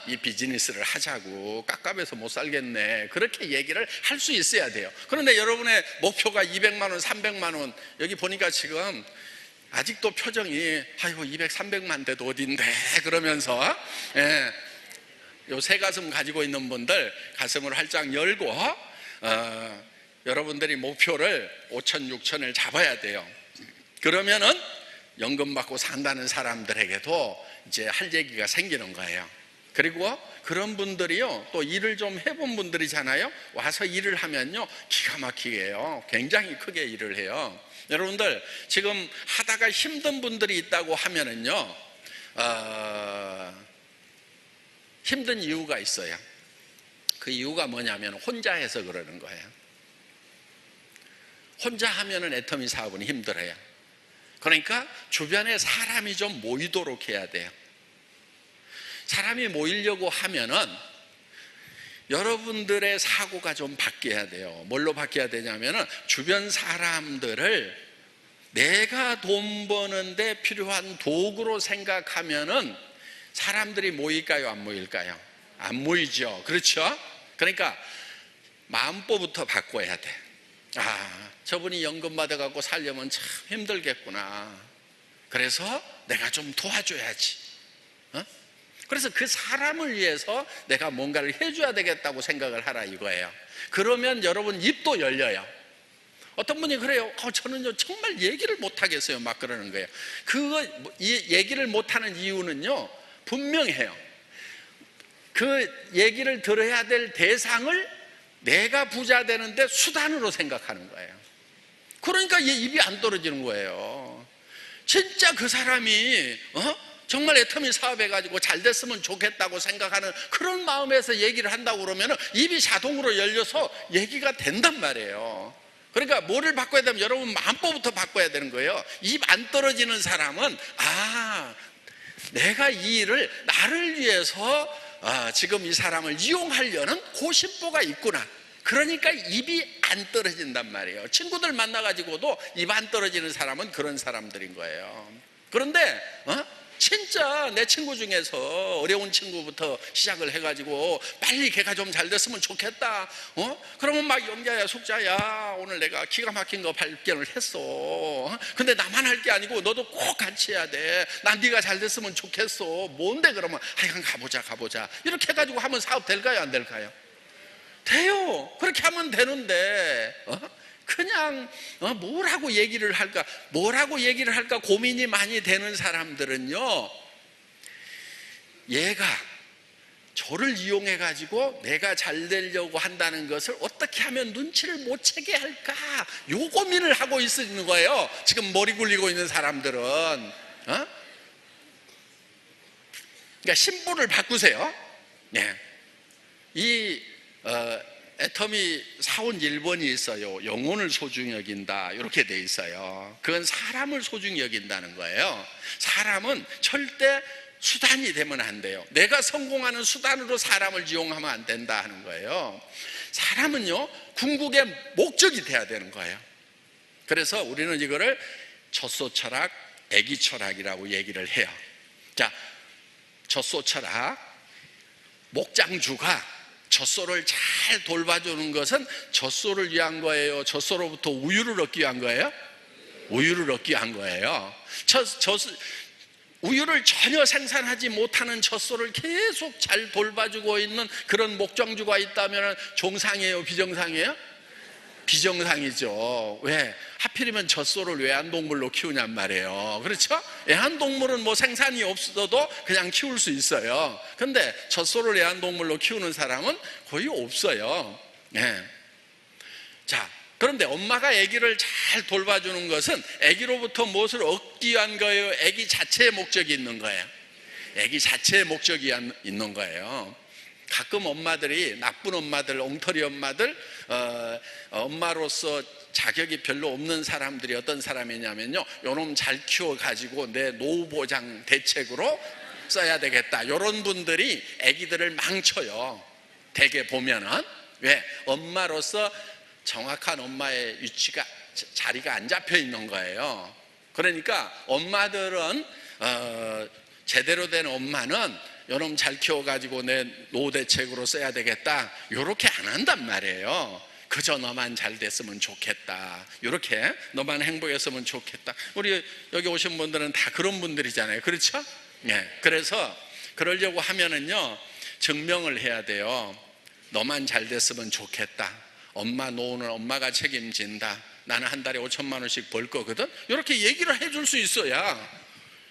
이 비즈니스를 하자고. 깝깝해서 못 살겠네, 그렇게 얘기를 할 수 있어야 돼요. 그런데 여러분의 목표가 200만 원, 300만 원, 여기 보니까 지금 아직도 표정이 아이고 200, 300만 돼도 어딘데 그러면서, 요 새 가슴 가지고 있는 분들 가슴을 활짝 열고 여러분들이 목표를 5천, 6천을 잡아야 돼요. 그러면은 연금 받고 산다는 사람들에게도 이제 할 얘기가 생기는 거예요. 그리고 그런 분들이요, 또 일을 좀 해본 분들이잖아요. 와서 일을 하면요, 기가 막히게 해요. 굉장히 크게 일을 해요. 여러분들 지금 하다가 힘든 분들이 있다고 하면은요, 힘든 이유가 있어요. 그 이유가 뭐냐면 혼자 해서 그러는 거예요. 혼자 하면은 애터미 사업은 힘들어요. 그러니까 주변에 사람이 좀 모이도록 해야 돼요. 사람이 모이려고 하면은 여러분들의 사고가 좀 바뀌어야 돼요. 뭘로 바뀌어야 되냐면은 주변 사람들을 내가 돈 버는데 필요한 도구로 생각하면은 사람들이 모일까요? 안 모일까요? 안 모이죠. 그렇죠? 그러니까 마음법부터 바꿔야 돼. 저분이 연금 받아갖고 살려면 참 힘들겠구나. 그래서 내가 좀 도와줘야지. 그래서 그 사람을 위해서 내가 뭔가를 해줘야 되겠다고 생각을 하라 이거예요. 그러면 여러분 입도 열려요. 어떤 분이 그래요. 저는요 정말 얘기를 못 하겠어요. 막 그러는 거예요. 이 얘기를 못하는 이유는요 분명해요. 그 얘기를 들어야 될 대상을 내가 부자 되는데 수단으로 생각하는 거예요. 그러니까 입이 안 떨어지는 거예요. 진짜 그 사람이 정말 애터미 사업해가지고 잘 됐으면 좋겠다고 생각하는 그런 마음에서 얘기를 한다고 그러면 입이 자동으로 열려서 얘기가 된단 말이에요. 그러니까 뭐를 바꿔야 되면 여러분 마음법부터 바꿔야 되는 거예요. 입 안 떨어지는 사람은 내가 이 일을 나를 위해서 지금 이 사람을 이용하려는 고심보가 있구나. 그러니까 입이 안 떨어진단 말이에요. 친구들 만나가지고도 입 안 떨어지는 사람은 그런 사람들인 거예요. 그런데 진짜 내 친구 중에서 어려운 친구부터 시작을 해가지고 빨리 걔가 좀 잘 됐으면 좋겠다. 그러면 막 영자야 숙자야 오늘 내가 기가 막힌 거 발견을 했어. 근데 나만 할 게 아니고 너도 꼭 같이 해야 돼. 난 네가 잘 됐으면 좋겠어. 뭔데 그러면 하여간 가보자 이렇게 해가지고 하면 사업 될까요 안 될까요? 돼요. 그렇게 하면 되는데 그냥 뭐라고 얘기를 할까 고민이 많이 되는 사람들은요, 얘가 저를 이용해 가지고 내가 잘 되려고 한다는 것을 어떻게 하면 눈치를 못 채게 할까, 요 고민을 하고 있는 거예요. 지금 머리 굴리고 있는 사람들은. 그러니까 신분을 바꾸세요. 네. 애터미 사원 1번이 있어요. 영혼을 소중히 여긴다 이렇게 돼 있어요. 그건 사람을 소중히 여긴다는 거예요. 사람은 절대 수단이 되면 안 돼요. 내가 성공하는 수단으로 사람을 이용하면 안 된다 하는 거예요. 사람은요 궁극의 목적이 돼야 되는 거예요. 그래서 우리는 이거를 젖소철학, 애기철학이라고 얘기를 해요. 자, 젖소철학, 목장주가 젖소를 잘 돌봐주는 것은 젖소를 위한 거예요? 젖소로부터 우유를 얻기 위한 거예요? 우유를 얻기 위한 거예요. 우유를 전혀 생산하지 못하는 젖소를 계속 잘 돌봐주고 있는 그런 목장주가 있다면 정상이에요? 비정상이에요? 비정상이죠. 왜? 하필이면 젖소를 외환동물로 키우냔 말이에요. 그렇죠? 애완동물은 뭐 생산이 없어도 그냥 키울 수 있어요. 근데 젖소를 애완동물로 키우는 사람은 거의 없어요. 네. 자, 그런데 엄마가 아기를 잘 돌봐주는 것은 아기로부터 무엇을 얻기 위한 거예요? 아기 자체의 목적이 있는 거예요. 아기 자체의 목적이 있는 거예요. 가끔 엄마들이, 나쁜 엄마들, 엉터리 엄마들, 엄마로서 자격이 별로 없는 사람들이 어떤 사람이냐면요, 요놈 잘 키워가지고 내 노후 보장 대책으로 써야 되겠다, 요런 분들이 아기들을 망쳐요. 대개 보면은. 왜? 엄마로서 정확한 엄마의 위치가, 자리가 안 잡혀 있는 거예요. 그러니까 엄마들은 제대로 된 엄마는 요놈 잘 키워가지고 내 노후 대책으로 써야 되겠다 요렇게 안 한단 말이에요. 그저 너만 잘 됐으면 좋겠다, 요렇게 너만 행복했으면 좋겠다. 우리 여기 오신 분들은 다 그런 분들이잖아요. 그렇죠? 네. 그래서 그러려고 하면은요 증명을 해야 돼요. 너만 잘 됐으면 좋겠다, 엄마 노후는 엄마가 책임진다, 나는 한 달에 5천만 원씩 벌 거거든, 이렇게 얘기를 해줄 수 있어야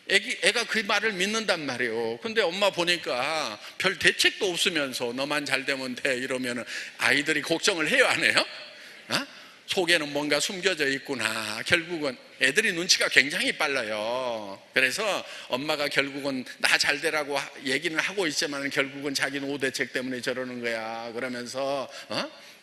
애가 그 말을 믿는단 말이에요. 근데 엄마 보니까 별 대책도 없으면서 너만 잘 되면 돼 이러면 아이들이 걱정을 해요 안 해요? 속에는 뭔가 숨겨져 있구나. 결국은 애들이 눈치가 굉장히 빨라요. 그래서 엄마가 결국은 나 잘 되라고 얘기는 하고 있지만 결국은 자기 노후 대책 때문에 저러는 거야 그러면서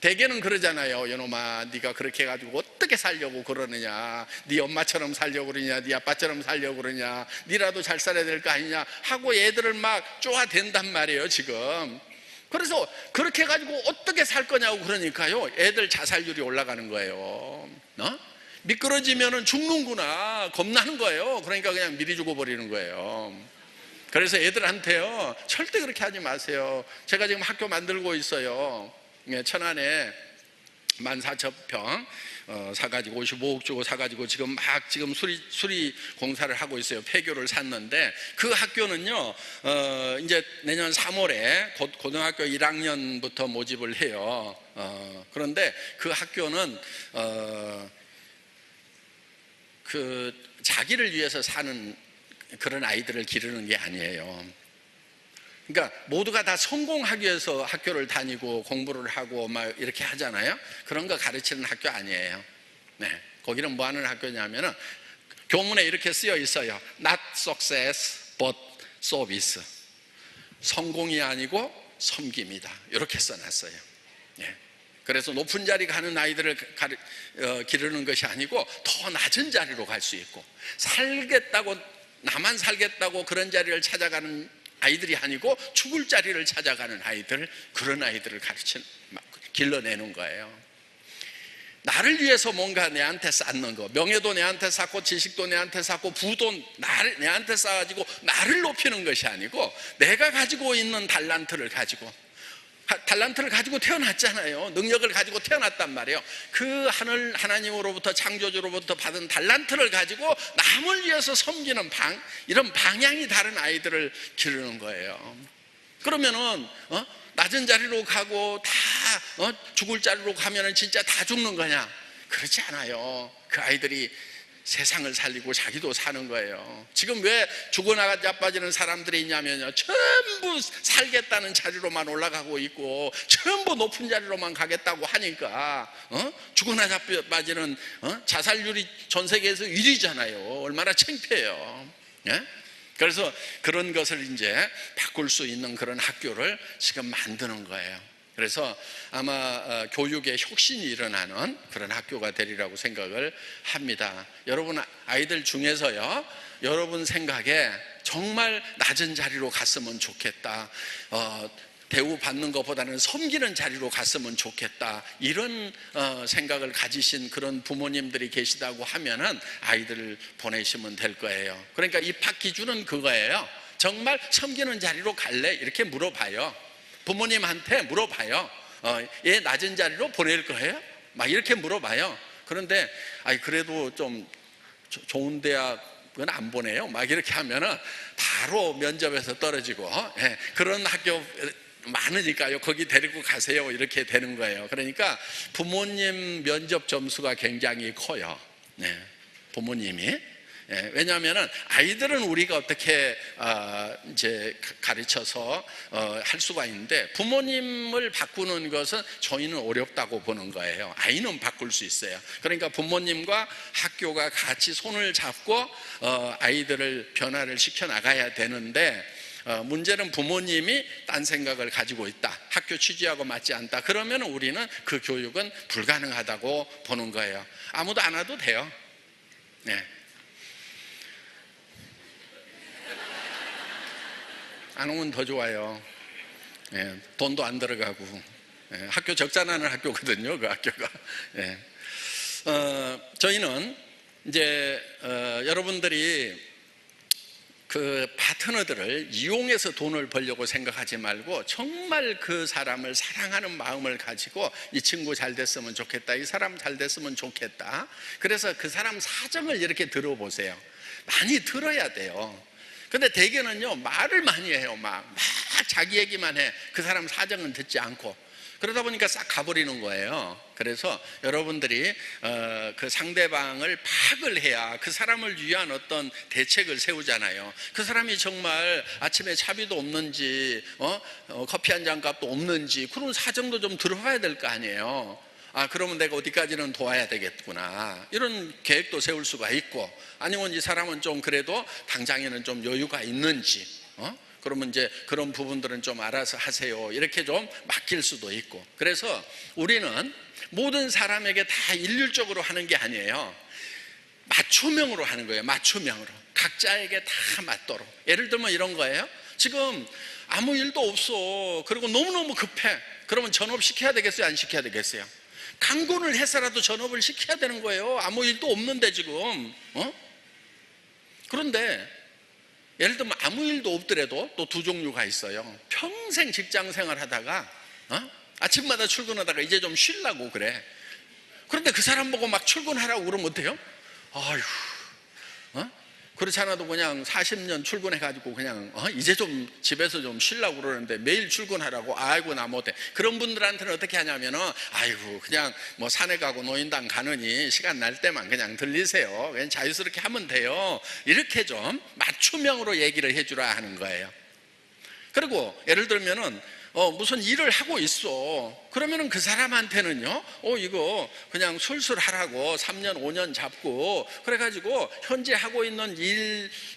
대개는 그러잖아요. 이놈아, 네가 그렇게 해가지고 어떻게 살려고 그러느냐, 네 엄마처럼 살려고 그러냐, 네 아빠처럼 살려고 그러냐, 네라도 잘 살아야 될 거 아니냐 하고 애들을 막 쪼아댄단 말이에요 지금. 그래서 그렇게 해가지고 어떻게 살 거냐고 그러니까요 애들 자살률이 올라가는 거예요. 미끄러지면 죽는구나 겁나는 거예요. 그러니까 그냥 미리 죽어버리는 거예요. 그래서 애들한테요 절대 그렇게 하지 마세요. 제가 지금 학교 만들고 있어요. 천안에 14,000평 사가지고 55억 주고 사가지고 지금 막 지금 수리 공사를 하고 있어요. 폐교를 샀는데 그 학교는요 이제 내년 3월에 고등학교 1학년부터 모집을 해요. 그런데 그 학교는 그 자기를 위해서 사는 그런 아이들을 기르는 게 아니에요. 그러니까 모두가 다 성공하기 위해서 학교를 다니고 공부를 하고 막 이렇게 하잖아요. 그런 거 가르치는 학교 아니에요. 네, 거기는 뭐 하는 학교냐면은 교문에 이렇게 쓰여 있어요. Not success, but service. 성공이 아니고 섬김이다. 이렇게 써놨어요. 네. 그래서 높은 자리 가는 아이들을 기르는 것이 아니고 더 낮은 자리로 갈 수 있고, 살겠다고 나만 살겠다고 그런 자리를 찾아가는 아이들이 아니고 죽을 자리를 찾아가는 아이들, 그런 아이들을 길러내는 거예요. 나를 위해서 뭔가 내한테 쌓는 거, 명예도 내한테 쌓고 지식도 내한테 쌓고 부도 내한테 쌓아가지고 나를 높이는 것이 아니고, 내가 가지고 있는 달란트를 가지고 태어났잖아요. 능력을 가지고 태어났단 말이에요. 그 하나님으로부터, 창조주로부터 받은 달란트를 가지고 남을 위해서 섬기는 이런 방향이 다른 아이들을 기르는 거예요. 그러면은 낮은 자리로 가고 다 죽을 자리로 가면은 진짜 다 죽는 거냐? 그렇지 않아요. 그 아이들이 세상을 살리고 자기도 사는 거예요. 지금 왜 죽어나가 자빠지는 사람들이 있냐면요, 전부 살겠다는 자리로만 올라가고 있고 전부 높은 자리로만 가겠다고 하니까 죽어나 자빠지는 자살률이 전 세계에서 1위잖아요. 얼마나 창피해요. 예? 그래서 그런 것을 이제 바꿀 수 있는 그런 학교를 지금 만드는 거예요. 그래서 아마 교육의 혁신이 일어나는 그런 학교가 되리라고 생각을 합니다. 여러분 아이들 중에서요, 여러분 생각에 정말 낮은 자리로 갔으면 좋겠다, 대우받는 것보다는 섬기는 자리로 갔으면 좋겠다, 이런 생각을 가지신 그런 부모님들이 계시다고 하면은 아이들을 보내시면 될 거예요. 그러니까 입학 기준은 그거예요. 정말 섬기는 자리로 갈래? 이렇게 물어봐요. 부모님한테 물어봐요. 얘 낮은 자리로 보낼 거예요? 막 이렇게 물어봐요. 그런데 그래도 좀 좋은 대학은 안 보내요. 막 이렇게 하면은 바로 면접에서 떨어지고, 그런 학교 많으니까요, 거기 데리고 가세요, 이렇게 되는 거예요. 그러니까 부모님 면접 점수가 굉장히 커요. 부모님이. 왜냐하면 아이들은 우리가 어떻게 이제 가르쳐서 할 수가 있는데, 부모님을 바꾸는 것은 저희는 어렵다고 보는 거예요. 아이는 바꿀 수 있어요. 그러니까 부모님과 학교가 같이 손을 잡고 아이들을 변화를 시켜 나가야 되는데, 문제는 부모님이 딴 생각을 가지고 있다, 학교 취지하고 맞지 않다, 그러면 우리는 그 교육은 불가능하다고 보는 거예요. 아무도 안 와도 돼요. 안 오면 더 좋아요. 돈도 안 들어가고. 학교 적자나는 학교거든요, 그 학교가. 저희는 이제 여러분들이 그 파트너들을 이용해서 돈을 벌려고 생각하지 말고, 정말 그 사람을 사랑하는 마음을 가지고 이 친구 잘 됐으면 좋겠다, 이 사람 잘 됐으면 좋겠다, 그래서 그 사람 사정을 이렇게 들어보세요. 많이 들어야 돼요. 근데 대개는요, 말을 많이 해요. 막 자기 얘기만 해. 그 사람 사정은 듣지 않고. 그러다 보니까 싹 가버리는 거예요. 그래서 여러분들이 그 상대방을 파악을 해야 그 사람을 위한 어떤 대책을 세우잖아요. 그 사람이 정말 아침에 차비도 없는지 커피 한 잔 값도 없는지, 그런 사정도 좀 들어봐야 될 거 아니에요. 그러면 내가 어디까지는 도와야 되겠구나, 이런 계획도 세울 수가 있고, 아니면 이 사람은 좀 그래도 당장에는 좀 여유가 있는지, 그러면 이제 그런 부분들은 좀 알아서 하세요, 이렇게 좀 맡길 수도 있고. 그래서 우리는 모든 사람에게 다 일률적으로 하는 게 아니에요. 맞춤형으로 하는 거예요. 맞춤형으로 각자에게 다 맞도록. 예를 들면 이런 거예요. 지금 아무 일도 없어, 그리고 너무너무 급해. 그러면 전업시켜야 되겠어요, 안 시켜야 되겠어요? 강권을 해서라도 전업을 시켜야 되는 거예요. 아무 일도 없는데 지금. 그런데 예를 들면 아무 일도 없더라도 또 두 종류가 있어요. 평생 직장 생활 하다가 아침마다 출근하다가 이제 좀 쉬려고 그래. 그런데 그 사람 보고 막 출근하라고 그러면 어때요? 아휴, 그렇지 않아도 그냥 40년 출근해가지고 그냥 이제 좀 집에서 좀 쉬려고 그러는데 매일 출근하라고, 아이고 나 못해. 그런 분들한테는 어떻게 하냐면은, 아이고 그냥 뭐 산에 가고 노인당 가느니 시간 날 때만 그냥 들리세요, 그냥 자유스럽게 하면 돼요, 이렇게 좀 맞춤형으로 얘기를 해주라 하는 거예요. 그리고 예를 들면은 무슨 일을 하고 있어. 그러면은 그 사람한테는요, 이거 그냥 술술 하라고 3년 5년 잡고 그래가지고 현재 하고 있는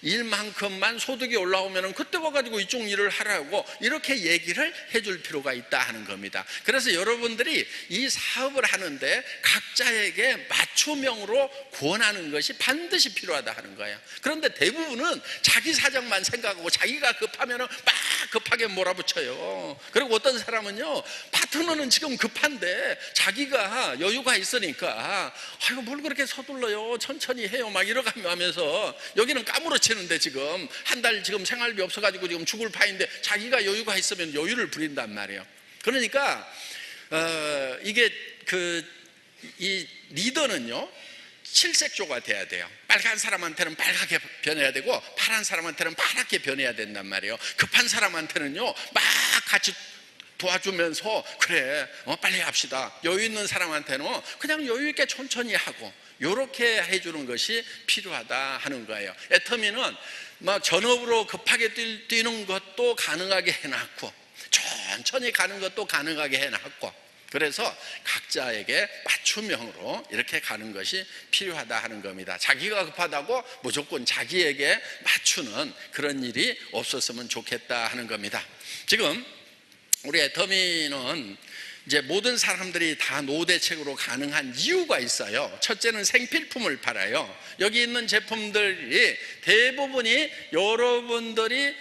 일만큼만 소득이 올라오면은 그때 와가지고 이쪽 일을 하라고, 이렇게 얘기를 해줄 필요가 있다 하는 겁니다. 그래서 여러분들이 이 사업을 하는데 각자에게 맞춤형으로 권하는 것이 반드시 필요하다 하는 거예요. 그런데 대부분은 자기 사정만 생각하고 자기가 급하면은 막 급하게 몰아붙여요. 그리고 어떤 사람은요, 파트너는 지금 급한데 자기가 여유가 있으니까 아이고 뭘 그렇게 서둘러요, 천천히 해요, 막 이러가면서 여기는 까무러치는데 지금 한 달 지금 생활비 없어가지고 지금 죽을 파인데 자기가 여유가 있으면 여유를 부린단 말이에요. 그러니까 이게 이 리더는요, 칠색조가 돼야 돼요. 빨간 사람한테는 빨갛게 변해야 되고 파란 사람한테는 파랗게 변해야 된단 말이에요. 급한 사람한테는요 막 같이 도와주면서 그래 빨리 합시다. 여유 있는 사람한테는 그냥 여유 있게 천천히 하고, 이렇게 해주는 것이 필요하다 하는 거예요. 애터미는 막 전업으로 급하게 뛰는 것도 가능하게 해놨고 천천히 가는 것도 가능하게 해놨고, 그래서 각자에게 맞춤형으로 이렇게 가는 것이 필요하다 하는 겁니다. 자기가 급하다고 무조건 자기에게 맞추는 그런 일이 없었으면 좋겠다 하는 겁니다. 지금 우리 애터미는 이제 모든 사람들이 다 노후대책으로 가능한 이유가 있어요. 첫째는 생필품을 팔아요. 여기 있는 제품들이 대부분이 여러분들이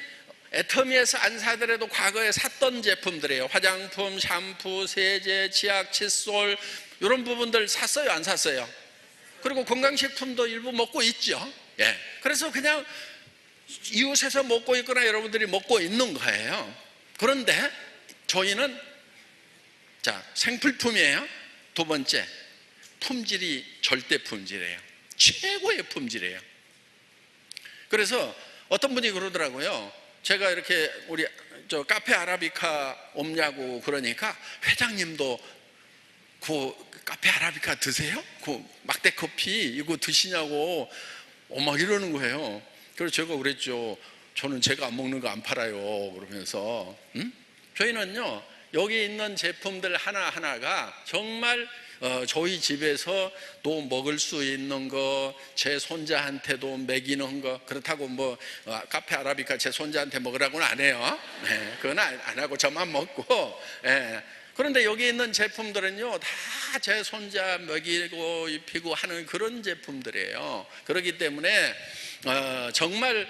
애터미에서 안 사더라도 과거에 샀던 제품들이에요. 화장품, 샴푸, 세제, 치약, 칫솔, 이런 부분들 샀어요, 안 샀어요? 그리고 건강식품도 일부 먹고 있죠. 예. 그래서 그냥 이웃에서 먹고 있거나 여러분들이 먹고 있는 거예요. 그런데 저희는 생필품이에요. 두 번째, 품질이 절대 품질이에요. 최고의 품질이에요. 그래서 어떤 분이 그러더라고요. 제가 이렇게 우리 카페 아라비카 없냐고 그러니까, 회장님도 그 카페 아라비카 드세요? 그 막대 커피 이거 드시냐고 막 이러는 거예요. 그래서 제가 그랬죠. 저는 제가 안 먹는 거 안 팔아요. 그러면서 저희는요, 여기 있는 제품들 하나하나가 정말 저희 집에서 또 먹을 수 있는 거, 제 손자한테도 먹이는 거, 그렇다고 뭐 카페 아라비카 제 손자한테 먹으라고는 안 해요. 네, 그건 안 하고 저만 먹고. 네. 그런데 여기 있는 제품들은요, 다 제 손자 먹이고 입히고 하는 그런 제품들이에요. 그렇기 때문에 정말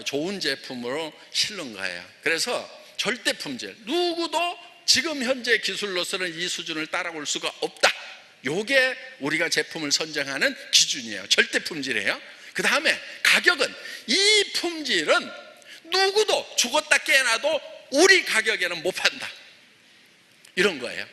좋은 제품으로 실는 거예요. 그래서 절대 품질, 누구도 지금 현재 기술로서는 이 수준을 따라올 수가 없다. 요게 우리가 제품을 선정하는 기준이에요. 절대 품질이에요. 그 다음에 가격은, 이 품질은 누구도 죽었다 깨어나도 우리 가격에는 못 판다, 이런 거예요.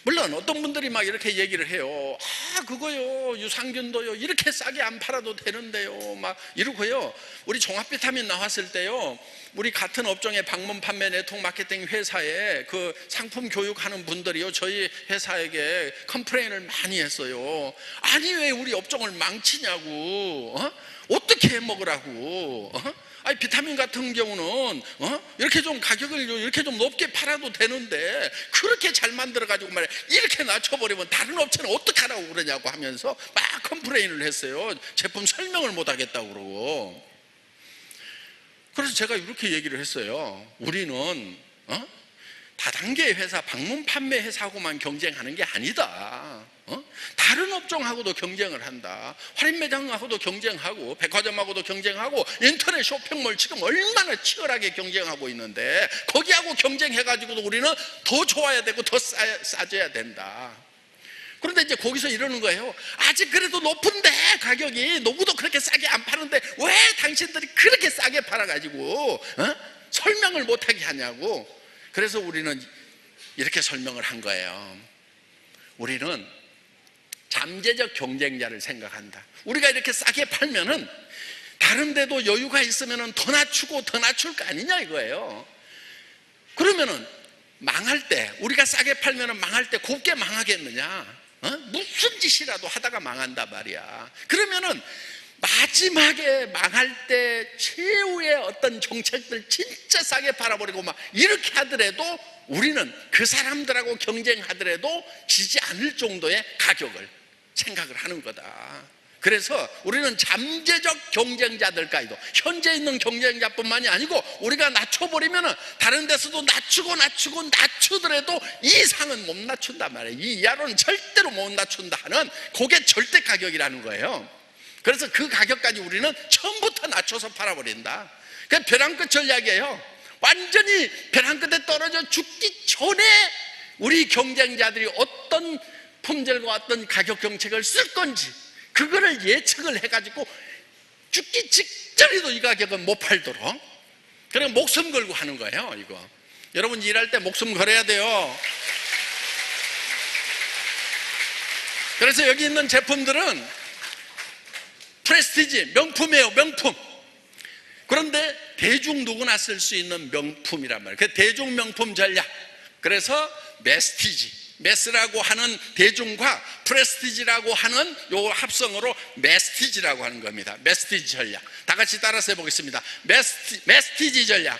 물론 어떤 분들이 막 이렇게 얘기를 해요. 그거요, 유산균도요, 이렇게 싸게 안 팔아도 되는데요, 막 이러고요. 우리 종합비타민 나왔을 때요, 우리 같은 업종의 방문 판매 네트워크 마케팅 회사에 그 상품 교육하는 분들이요, 저희 회사에게 컴플레인을 많이 했어요. 아니 왜 우리 업종을 망치냐고, 어떻게 해 먹으라고. 아니 비타민 같은 경우는 이렇게 좀 가격을 이렇게 좀 높게 팔아도 되는데 그렇게 잘 만들어 가지고 말이야 이렇게 낮춰버리면 다른 업체는 어떡하라고 그러냐고 하면서 막 컴플레인을 했어요. 제품 설명을 못 하겠다고 그러고. 그래서 제가 이렇게 얘기를 했어요. 우리는 다단계 회사, 방문 판매 회사하고만 경쟁하는 게 아니다. 다른 업종하고도 경쟁을 한다. 할인 매장하고도 경쟁하고, 백화점하고도 경쟁하고, 인터넷 쇼핑몰 지금 얼마나 치열하게 경쟁하고 있는데 거기하고 경쟁해가지고도 우리는 더 좋아야 되고 더 싸져야 된다. 그런데 이제 거기서 이러는 거예요. 아직 그래도 높은데 가격이, 누구도 그렇게 싸게 안 파는데 왜 당신들이 그렇게 싸게 팔아가지고 설명을 못하게 하냐고. 그래서 우리는 이렇게 설명을 한 거예요. 우리는 잠재적 경쟁자를 생각한다. 우리가 이렇게 싸게 팔면은 다른 데도 여유가 있으면은 더 낮추고 더 낮출 거 아니냐 이거예요. 그러면은 망할 때, 우리가 싸게 팔면은 망할 때 곱게 망하겠느냐? 무슨 짓이라도 하다가 망한단 말이야. 그러면은 마지막에 망할 때 최후의 어떤 정책들 진짜 싸게 팔아버리고 막 이렇게 하더라도 우리는 그 사람들하고 경쟁하더라도 지지 않을 정도의 가격을 생각을 하는 거다. 그래서 우리는 잠재적 경쟁자들까지도, 현재 있는 경쟁자뿐만이 아니고 우리가 낮춰버리면 다른 데서도 낮추더라도 이 이상은 못 낮춘단 말이에요. 이 이하로는 절대로 못 낮춘다 하는 그게 절대 가격이라는 거예요. 그래서 그 가격까지 우리는 처음부터 낮춰서 팔아버린다. 그게 벼랑 끝 전략이에요. 완전히 벼랑 끝에 떨어져 죽기 전에 우리 경쟁자들이 어떤 품질과 어떤 가격 정책을 쓸 건지 그거를 예측을 해가지고 죽기 직전에도 이 가격은 못 팔도록, 그냥 목숨 걸고 하는 거예요. 이거 여러분 일할 때 목숨 걸어야 돼요. 그래서 여기 있는 제품들은 프레스티지, 명품이에요. 명품. 그런데 대중 누구나 쓸 수 있는 명품이란 말이에요. 그 대중 명품 전략. 그래서 메스티지, 메스라고 하는 대중과 프레스티지라고 하는 요 합성어로 메스티지라고 하는 겁니다. 메스티지 전략. 다 같이 따라서 해보겠습니다. 메스티지 전략.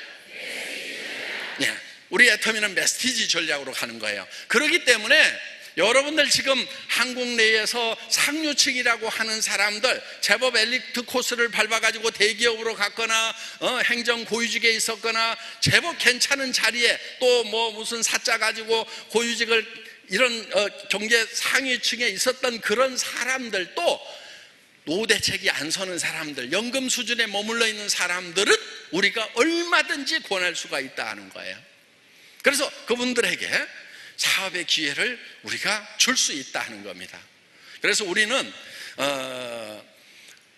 네, 우리 애터미는 메스티지 전략으로 가는 거예요. 그렇기 때문에 여러분들 지금 한국 내에서 상류층이라고 하는 사람들, 제법 엘리트 코스를 밟아가지고 대기업으로 갔거나 행정 고위직에 있었거나 제법 괜찮은 자리에 또 뭐 무슨 사자 가지고 고위직을 이런 경제 상위층에 있었던 그런 사람들도 노대책이 안 서는 사람들, 연금 수준에 머물러 있는 사람들은 우리가 얼마든지 권할 수가 있다는 거예요. 그래서 그분들에게 사업의 기회를 우리가 줄 수 있다 하는 겁니다. 그래서 우리는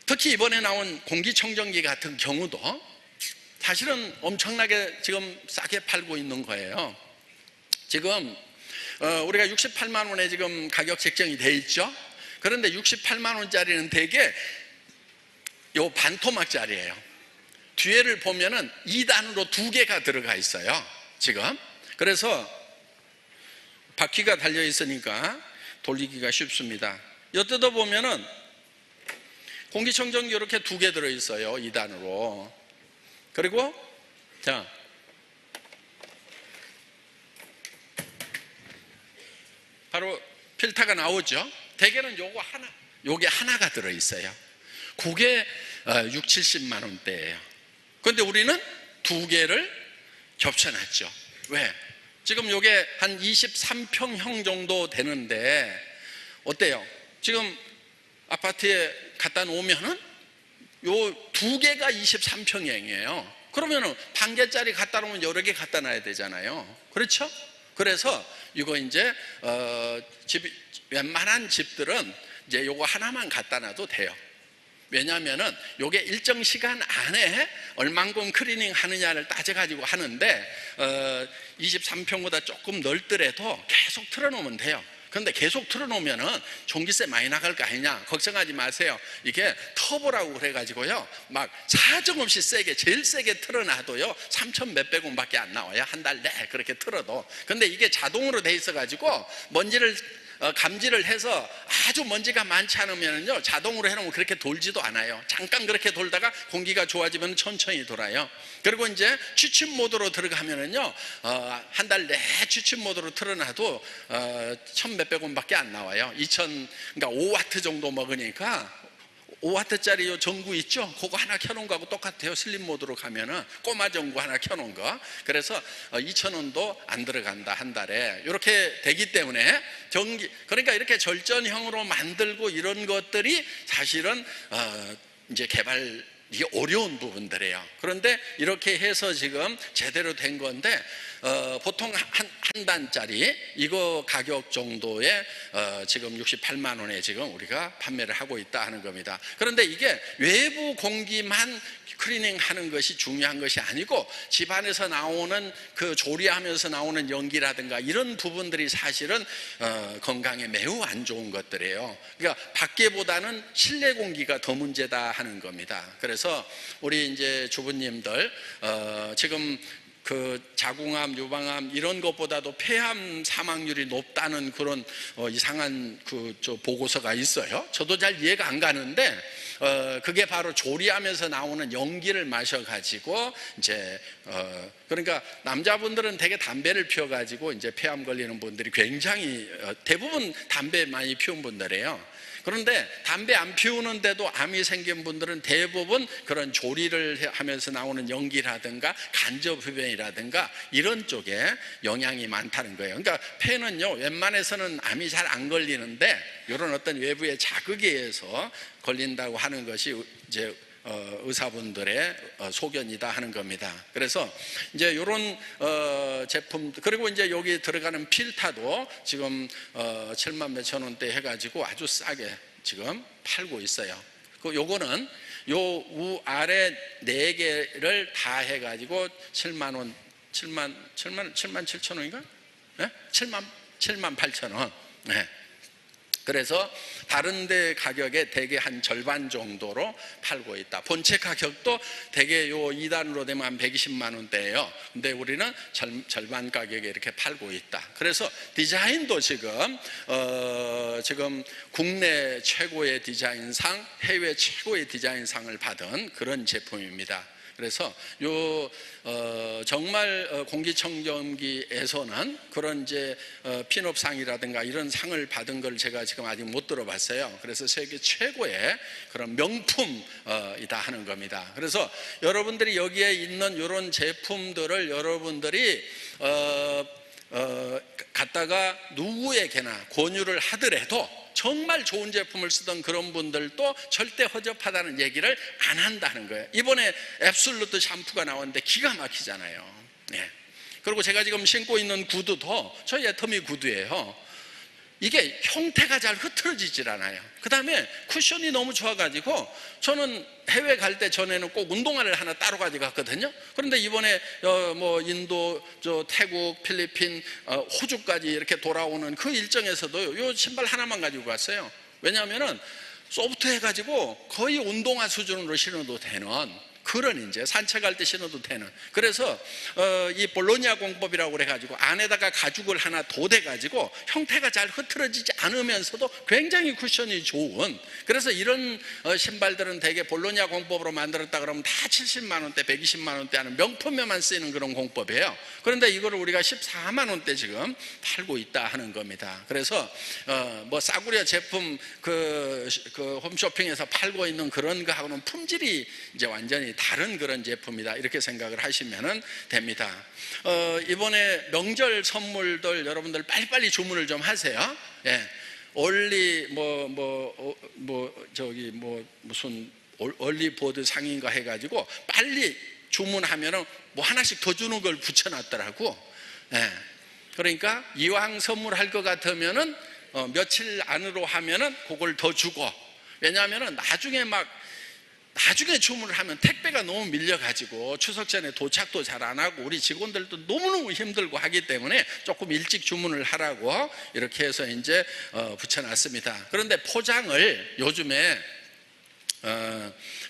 특히 이번에 나온 공기청정기 같은 경우도 사실은 엄청나게 지금 싸게 팔고 있는 거예요. 지금 우리가 68만 원에 지금 가격 책정이 돼 있죠. 그런데 68만 원짜리는 대개 요 반토막짜리예요. 뒤에를 보면은 2단으로 2개가 들어가 있어요. 지금 그래서 바퀴가 달려 있으니까 돌리기가 쉽습니다. 엿뜯어 보면은 공기청정기 이렇게 2개 들어 있어요. 2단으로. 그리고 자, 바로 필터가 나오죠. 대개는 요게 하나가 들어 있어요. 그게 6, 70만 원대예요. 그런데 우리는 2개를 겹쳐놨죠. 왜? 지금 요게 한 23평형 정도 되는데 어때요? 지금 아파트에 갖다 놓으면은 요 2개가 23평형이에요. 그러면은 반 개짜리 갖다 놓으면 여러 개 갖다 놔야 되잖아요. 그렇죠? 그래서 이거 이제 웬만한 집들은 이제 요거 하나만 갖다 놔도 돼요. 왜냐하면은 요게 일정 시간 안에 얼만큼 클리닝 하느냐를 따져가지고 하는데 23평보다 조금 넓더라도 계속 틀어놓으면 돼요. 그런데 계속 틀어놓으면은 전기세 많이 나갈 거 아니냐 걱정하지 마세요. 이게 터보라고 그래가지고요 막 사정없이 세게 제일 세게 틀어놔도요 3천 몇백 원밖에 안 나와요. 한 달 내 그렇게 틀어도. 근데 이게 자동으로 돼 있어가지고 먼지를 감지를 해서 아주 먼지가 많지 않으면요 자동으로 해놓으면 그렇게 돌지도 않아요. 잠깐 그렇게 돌다가 공기가 좋아지면 천천히 돌아요. 그리고 이제 취침 모드로 들어가면은요 한 달 내 취침 모드로 틀어놔도 1,000 몇백 원밖에 안 나와요. 그러니까 5와트 정도 먹으니까 5와트짜리 요 전구 있죠? 그거 하나 켜놓은 거하고 똑같아요. 슬립 모드로 가면은 꼬마 전구 하나 켜놓은 거. 그래서 2,000원도 안 들어간다 한 달에. 이렇게 되기 때문에 그러니까 이렇게 절전형으로 만들고 이런 것들이 사실은 이제 개발이 어려운 부분들이에요. 그런데 이렇게 해서 지금 제대로 된 건데 보통 한 단짜리 이거 가격 정도에 지금 68만 원에 지금 우리가 판매를 하고 있다 하는 겁니다. 그런데 이게 외부 공기만 클리닝 하는 것이 중요한 것이 아니고 집안에서 나오는 그 조리하면서 나오는 연기라든가 이런 부분들이 사실은 건강에 매우 안 좋은 것들이에요. 그러니까 밖에보다는 실내 공기가 더 문제다 하는 겁니다. 그래서 우리 이제 주부님들 지금 그 자궁암, 유방암 이런 것보다도 폐암 사망률이 높다는 그런 이상한 저 보고서가 있어요. 저도 잘 이해가 안 가는데 그게 바로 조리하면서 나오는 연기를 마셔가지고 이제 그러니까 남자분들은 되게 담배를 피워가지고 이제 폐암 걸리는 분들이 굉장히 대부분 담배 많이 피운 분들이에요. 그런데 담배 안 피우는데도 암이 생긴 분들은 대부분 그런 조리를 하면서 나오는 연기라든가 간접흡연이라든가 이런 쪽에 영향이 많다는 거예요. 그러니까 폐는요 웬만해서는 암이 잘 안 걸리는데 이런 어떤 외부의 자극에 의해서 걸린다고 하는 것이 이제 의사분들의 소견이다 하는 겁니다. 그래서 이제 이런 제품, 그리고 이제 여기 들어가는 필터도 지금 7만 몇천 원대 해가지고 아주 싸게 지금 팔고 있어요. 요거는 요 우아래 4개를 다 해가지고 7만 원, 7만 7천 원인가? 네? 7만 8천 원. 네. 그래서 다른 데 가격에 대개 한 절반 정도로 팔고 있다. 본체 가격도 대개 요 2단으로 되면 한 120만 원대예요. 근데 우리는 절반 가격에 이렇게 팔고 있다. 그래서 디자인도 지금 지금 국내 최고의 디자인상, 해외 최고의 디자인상을 받은 그런 제품입니다. 그래서 정말 공기청정기에서는 그런 이제 핀업상이라든가 이런 상을 받은 걸 제가 지금 아직 못 들어봤어요. 그래서 세계 최고의 그런 명품이다 하는 겁니다. 그래서 여러분들이 여기에 있는 이런 제품들을 여러분들이 갖다가 누구에게나 권유를 하더라도 정말 좋은 제품을 쓰던 그런 분들도 절대 허접하다는 얘기를 안 한다는 거예요. 이번에 앱솔루트 샴푸가 나왔는데 기가 막히잖아요. 네. 그리고 제가 지금 신고 있는 구두도 저희 애터미 구두예요. 이게 형태가 잘 흐트러지질 않아요. 그 다음에 쿠션이 너무 좋아가지고 저는 해외 갈 때 전에는 꼭 운동화를 하나 따로 가져갔거든요. 그런데 이번에 뭐 인도, 태국, 필리핀, 호주까지 이렇게 돌아오는 그 일정에서도 요 신발 하나만 가지고 갔어요. 왜냐하면은 소프트해가지고 거의 운동화 수준으로 신어도 되는 그런 이제 산책할 때 신어도 되는. 그래서 이 볼로냐 공법이라고 그래가지고 안에다가 가죽을 하나 돋해가지고 형태가 잘 흐트러지지 않으면서도 굉장히 쿠션이 좋은. 그래서 이런 신발들은 대개 볼로냐 공법으로 만들었다 그러면 다 70만 원대, 120만 원대 하는 명품에만 쓰이는 그런 공법이에요. 그런데 이거를 우리가 14만 원대 지금 팔고 있다 하는 겁니다. 그래서 뭐 싸구려 제품 그 홈쇼핑에서 팔고 있는 그런 거하고는 품질이 이제 완전히 다른 그런 제품이다 이렇게 생각을 하시면 됩니다. 이번에 명절 선물들 여러분들 빨리빨리 주문을 좀 하세요. 예. 무슨 얼리보드 상인가 해가지고 빨리 주문하면은 뭐 하나씩 더 주는 걸 붙여놨더라고. 예. 그러니까 이왕 선물할 것 같으면은 며칠 안으로 하면은 그걸 더 주고. 왜냐하면은 나중에 주문을 하면 택배가 너무 밀려가지고 추석 전에 도착도 잘 안 하고 우리 직원들도 너무너무 힘들고 하기 때문에 조금 일찍 주문을 하라고 이렇게 해서 이제 붙여놨습니다. 그런데 포장을 요즘에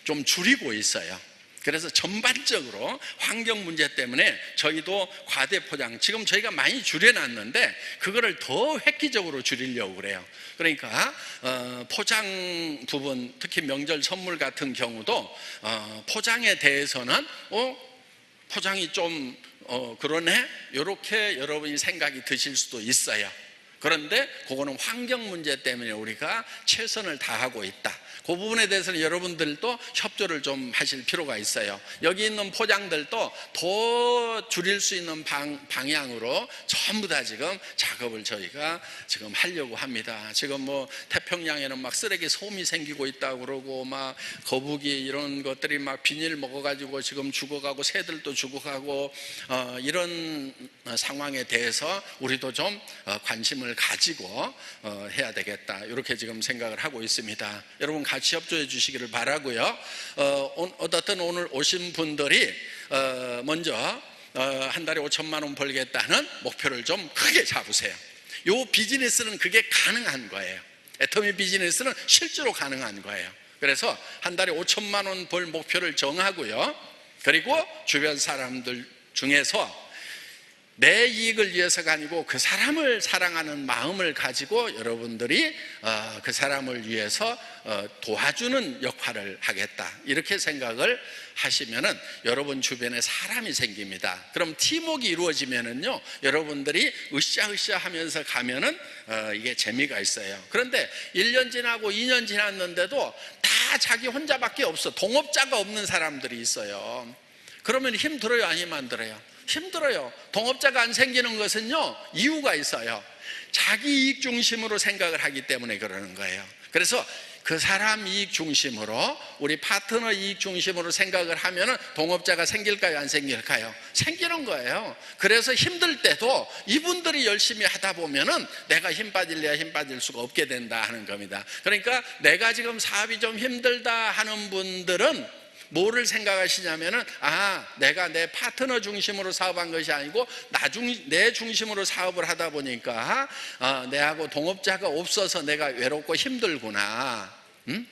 좀 줄이고 있어요. 그래서 전반적으로 환경 문제 때문에 저희도 과대 포장, 지금 저희가 많이 줄여놨는데 그거를 더 획기적으로 줄이려고 그래요. 그러니까 포장 부분, 특히 명절 선물 같은 경우도 포장에 대해서는 포장이 좀 그러네? 이렇게 여러분이 생각이 드실 수도 있어요. 그런데 그거는 환경 문제 때문에 우리가 최선을 다하고 있다. 그 부분에 대해서는 여러분들도 협조를 좀 하실 필요가 있어요. 여기 있는 포장들도 더 줄일 수 있는 방향으로 전부 다 지금 작업을 저희가 지금 하려고 합니다. 지금 뭐 태평양에는 막 쓰레기 솜이 생기고 있다고 그러고, 막 거북이 이런 것들이 막 비닐 먹어가지고 지금 죽어가고 새들도 죽어가고, 이런 상황에 대해서 우리도 좀 관심을 가지고 해야 되겠다, 이렇게 지금 생각을 하고 있습니다. 여러분 같이 협조해 주시기를 바라고요. 어떻든 오늘 오신 분들이 먼저 한 달에 5천만 원 벌겠다는 목표를 좀 크게 잡으세요. 이 비즈니스는 그게 가능한 거예요. 애터미 비즈니스는 실제로 가능한 거예요. 그래서 한 달에 5천만 원 벌 목표를 정하고요. 그리고 주변 사람들 중에서 내 이익을 위해서가 아니고 그 사람을 사랑하는 마음을 가지고 여러분들이 그 사람을 위해서 도와주는 역할을 하겠다, 이렇게 생각을 하시면은 여러분 주변에 사람이 생깁니다. 그럼 팀워크가 이루어지면은요, 여러분들이 으쌰으쌰 하면서 가면은 이게 재미가 있어요. 그런데 1년 지나고 2년 지났는데도 다 자기 혼자밖에 없어. 동업자가 없는 사람들이 있어요. 그러면 힘들어요, 아니면 안 들어요? 힘들어요. 동업자가 안 생기는 것은요, 이유가 있어요. 자기 이익 중심으로 생각을 하기 때문에 그러는 거예요. 그래서 그 사람 이익 중심으로, 우리 파트너 이익 중심으로 생각을 하면은 동업자가 생길까요, 안 생길까요? 생기는 거예요. 그래서 힘들 때도 이분들이 열심히 하다 보면은 내가 힘 빠질래야 힘 빠질 수가 없게 된다 하는 겁니다. 그러니까 내가 지금 사업이 좀 힘들다 하는 분들은 뭐를 생각하시냐면은, 내가 내 파트너 중심으로 사업한 것이 아니고 내 중심으로 사업을 하다 보니까 내하고 동업자가 없어서 내가 외롭고 힘들구나,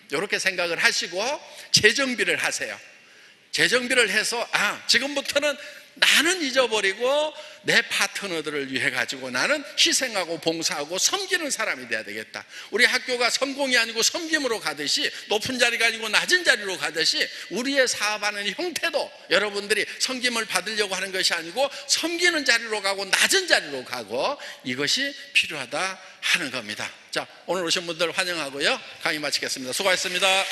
이렇게 생각을 하시고 재정비를 하세요. 재정비를 해서 지금부터는 나는 잊어버리고 내 파트너들을 위해 가지고 나는 희생하고 봉사하고 섬기는 사람이 돼야 되겠다. 우리 학교가 성공이 아니고 섬김으로 가듯이, 높은 자리가 아니고 낮은 자리로 가듯이, 우리의 사업하는 형태도 여러분들이 섬김을 받으려고 하는 것이 아니고 섬기는 자리로 가고 낮은 자리로 가고, 이것이 필요하다 하는 겁니다. 자, 오늘 오신 분들 환영하고요, 강의 마치겠습니다. 수고하셨습니다.